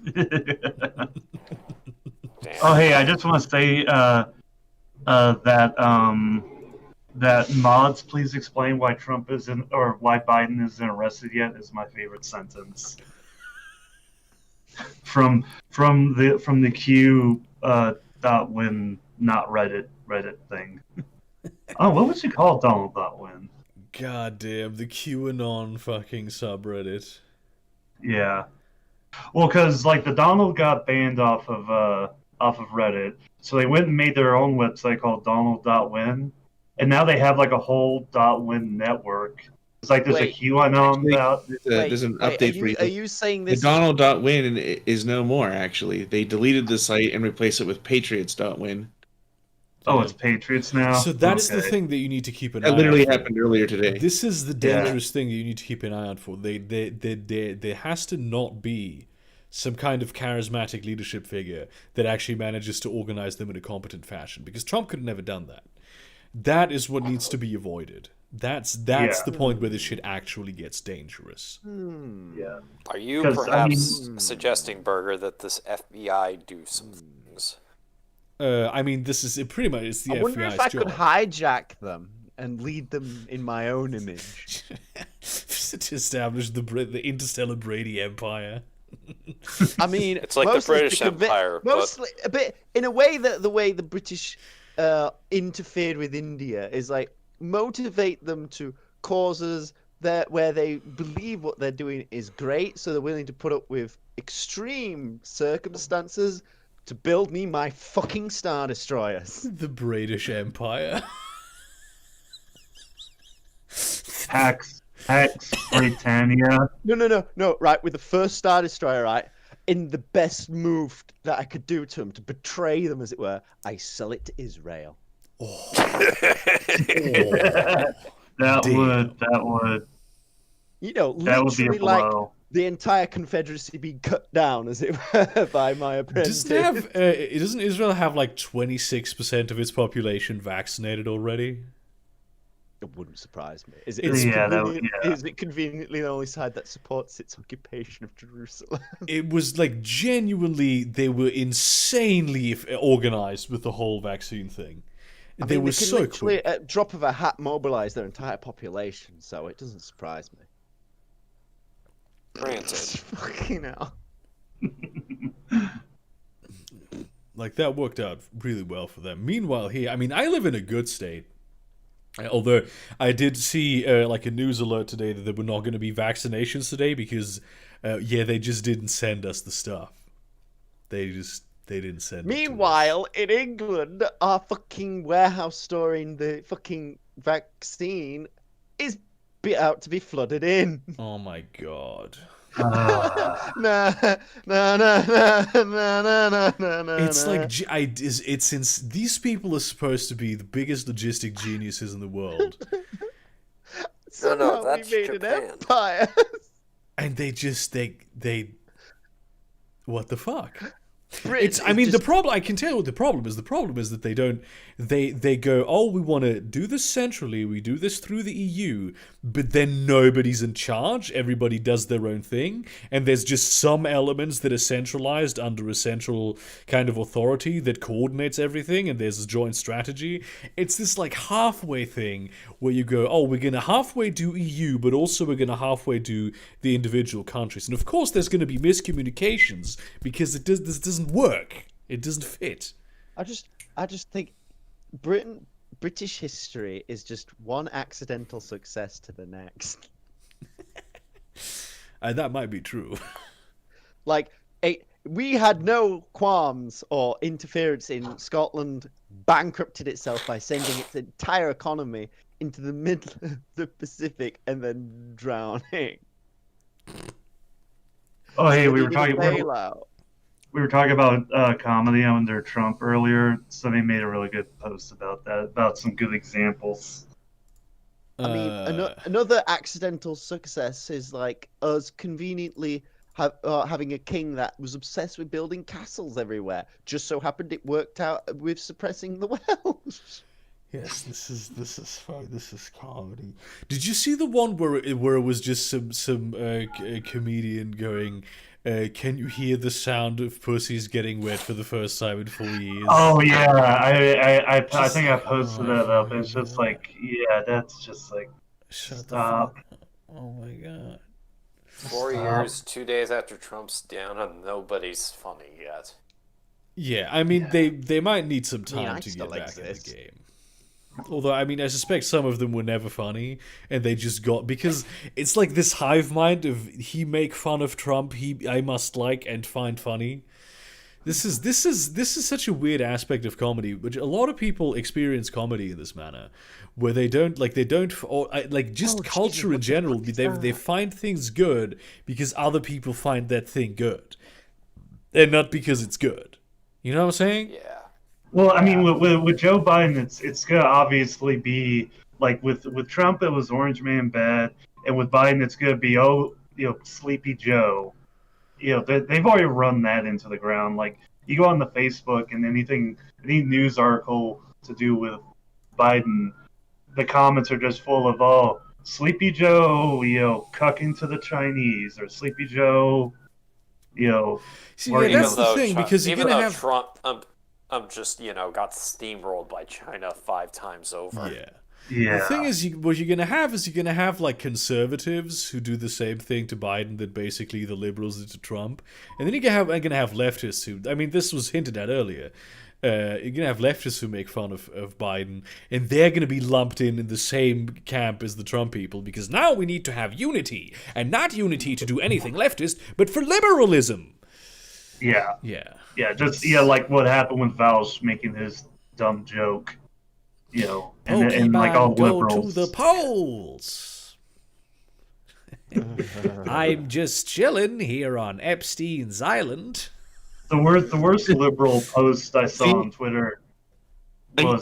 Damn. Oh, hey, I just want to say that mods, please explain why Trump isn't, or why Biden isn't arrested yet, is my favorite sentence. From the Q dot win, not Reddit thing. Oh, what would you call Donald dot win? God damn, the QAnon fucking subreddit. Yeah. Well, because like the Donald got banned off of Reddit, so they went and made their own website called Donald.win, and now they have like a whole .win network. It's like there's a Wait. QAnon about. There's an update for you. Are you saying The this? Donald.win is no more, actually. They deleted the site and replaced it with Patriots.win. Oh, it's Patriots now. So that's the Okay. thing that you need to keep an eye That out literally for. happened earlier today. This is the Yeah. dangerous thing that you need to keep an eye out for. There has to not be some kind of charismatic leadership figure that actually manages to organize them in a competent fashion, because Trump could have never done that. That is what needs to be avoided. That's Yeah. the point where this shit actually gets dangerous. Yeah. Are you 'Cause, perhaps suggesting, Burger, that this FBI do some things? I mean, this is pretty much it's the I wonder FBI's if I job. could hijack them and lead them in my own image. To establish the interstellar Brady Empire. I mean, It's like the mostly British to convi- Empire, but- mostly a bit in a way that the way the British interfered with India is like motivate them to causes that where they believe what they're doing is great, so they're willing to put up with extreme circumstances to build me my fucking Star Destroyers. The British Empire. Pax Britannia. No, right, with the first Star Destroyer, right, in the best move that I could do to them, to betray them, as it were, I sell it to Israel. That would. You know, That would be a literally like blow. the entire Confederacy being cut down, as it were, by my apprentice. Doesn't Israel have like 26% of its population vaccinated already? It wouldn't surprise me. Is it conveniently the only side that supports its occupation of Jerusalem? It was like genuinely, they were insanely organized with the whole vaccine thing. They were so literally, quick. at a drop of a hat, mobilize their entire population, so it doesn't surprise me. Granted. Fucking hell. Like, that worked out really well for them. Meanwhile, here, I mean, I live in a good state. Although, I did see, like, a news alert today that there were not going to be vaccinations today because, they just didn't send us the stuff. They didn't send it to us. Meanwhile, in England, our fucking warehouse storing the fucking vaccine is out to be flooded in. Oh my god. Nah. It's like it's these people are supposed to be the biggest logistic geniuses in the world, somehow that's we made Japan. an empire. and they what the fuck? Britain It's. I is mean, the just- problem. I can tell what the problem is. The problem is that they don't. They go. Oh, we want to do this centrally. We do this through the EU, but then nobody's in charge. Everybody does their own thing, and there's just some elements that are centralized under a central kind of authority that coordinates everything, and there's a joint strategy. It's this like halfway thing where you go, oh, we're gonna halfway do EU, but also we're gonna halfway do the individual countries, and of course there's gonna be miscommunications because this doesn't work. It doesn't fit. I just think British history is just one accidental success to the next. That might be true. Like, we had no qualms or interference in Scotland bankrupted itself by sending its entire economy into the middle of the Pacific and then drowning. Oh, hey, we They were did a talking. bailout. We were talking about comedy under Trump earlier. Somebody made a really good post about that, about some good examples. I mean, another accidental success is like us conveniently having a king that was obsessed with building castles everywhere. Just so happened it worked out with suppressing the Welsh. Yes, this is comedy. Did you see the one where it was just some comedian going, "Can you hear the sound of pussies getting wet for the first time in 4 years?" Oh yeah, I think I posted that up. It's just like, yeah, that's just like, Shut stop. the fuck up. Oh my god. 4 years, 2 days after Trump's down, and nobody's funny yet. Yeah, I mean they might need some time I to still get back in the exist. game. Although, I mean, I suspect some of them were never funny, and they just got because it's like this hive mind of he make fun of Trump, I must like and find funny. This is such a weird aspect of comedy, which a lot of people experience comedy in this manner, where they don't culture in general. They find things good because other people find that thing good, and not because it's good. You know what I'm saying? Yeah. Well, I mean, with Joe Biden, it's gonna obviously be like with Trump, it was Orange Man bad, and with Biden, it's gonna be Sleepy Joe. They've already run that into the ground. Like you go on the Facebook and any news article to do with Biden, the comments are just full of Sleepy Joe, cucking to the Chinese, or Sleepy Joe, See, Or yeah, even that's the thing, because you're even gonna though have Trump, just got steamrolled by China 5 times over. yeah. yeah, The thing is, what you're gonna have like conservatives who do the same thing to Biden that basically the liberals did to Trump, and then you're gonna have leftists who, I mean, this was hinted at earlier. You're gonna have leftists who make fun of Biden, and they're gonna be lumped in the same camp as the Trump people, because now we need to have unity, and not unity to do anything leftist, but for liberalism. yeah, Yeah. like what happened with Vouch making his dumb joke, and like all Pokemon, go liberals. to the polls. I'm just chilling here on Epstein's Island. The worst liberal post I saw See, on Twitter was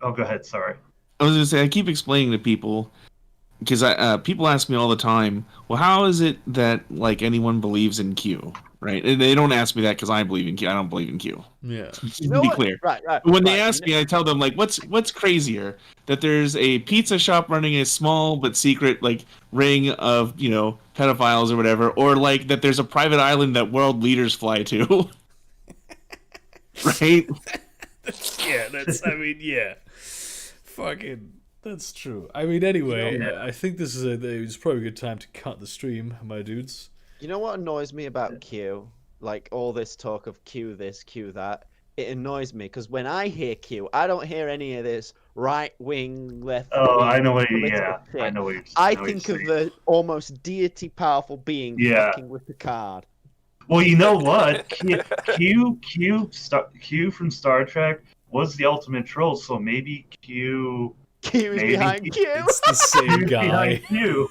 oh, go ahead. Sorry. I was gonna say, I keep explaining to people, because people ask me all the time, well, how is it that like anyone believes in Q, right? And they don't ask me that because I believe in Q. I don't believe in Q. Yeah. Just You to know be what? clear. Right. When they ask me, I tell them like, what's crazier, that there's a pizza shop running a small but secret like ring of pedophiles or whatever, or like that there's a private island that world leaders fly to, right? Yeah, yeah. Fucking, that's true. I mean, anyway, I think this is it's probably a good time to cut the stream, my dudes. You know what annoys me about Q? Like all this talk of Q this, Q that. It annoys me because when I hear Q, I don't hear any of this right wing, left wing. Oh, I know what you. political Yeah, shit. I know what you're. I know what think you're of saying. the almost deity powerful being Yeah. fucking with Picard. Well, you know what? Q from Star Trek was the ultimate troll, so maybe Q. Q's Maybe. behind Q. It's the same Q's guy. behind Q.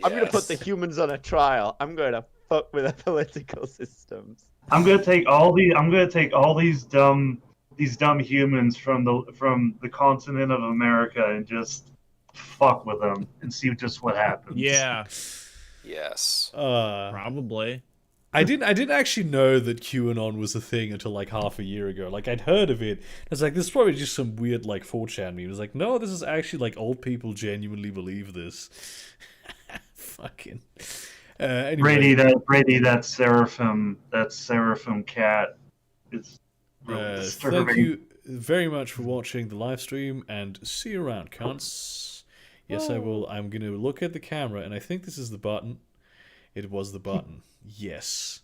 I'm gonna put the Yes. humans on a trial. I'm gonna fuck with their political systems. I'm gonna take all these dumb humans from the continent of America and just fuck with them and see just what happens. Yeah, Yes. probably. I didn't actually know that QAnon was a thing until like half a year ago. Like, I'd heard of it. I was like, this is probably just some weird like 4chan meme. It was like, no, this is actually like old people genuinely believe this. Fucking. Anyway, Brady, that seraphim cat is really disturbing. thank you very much for watching the live stream, and see you around, cunts. Yes, I will. I'm gonna look at the camera, and I think this is the button. It was the button. Yes.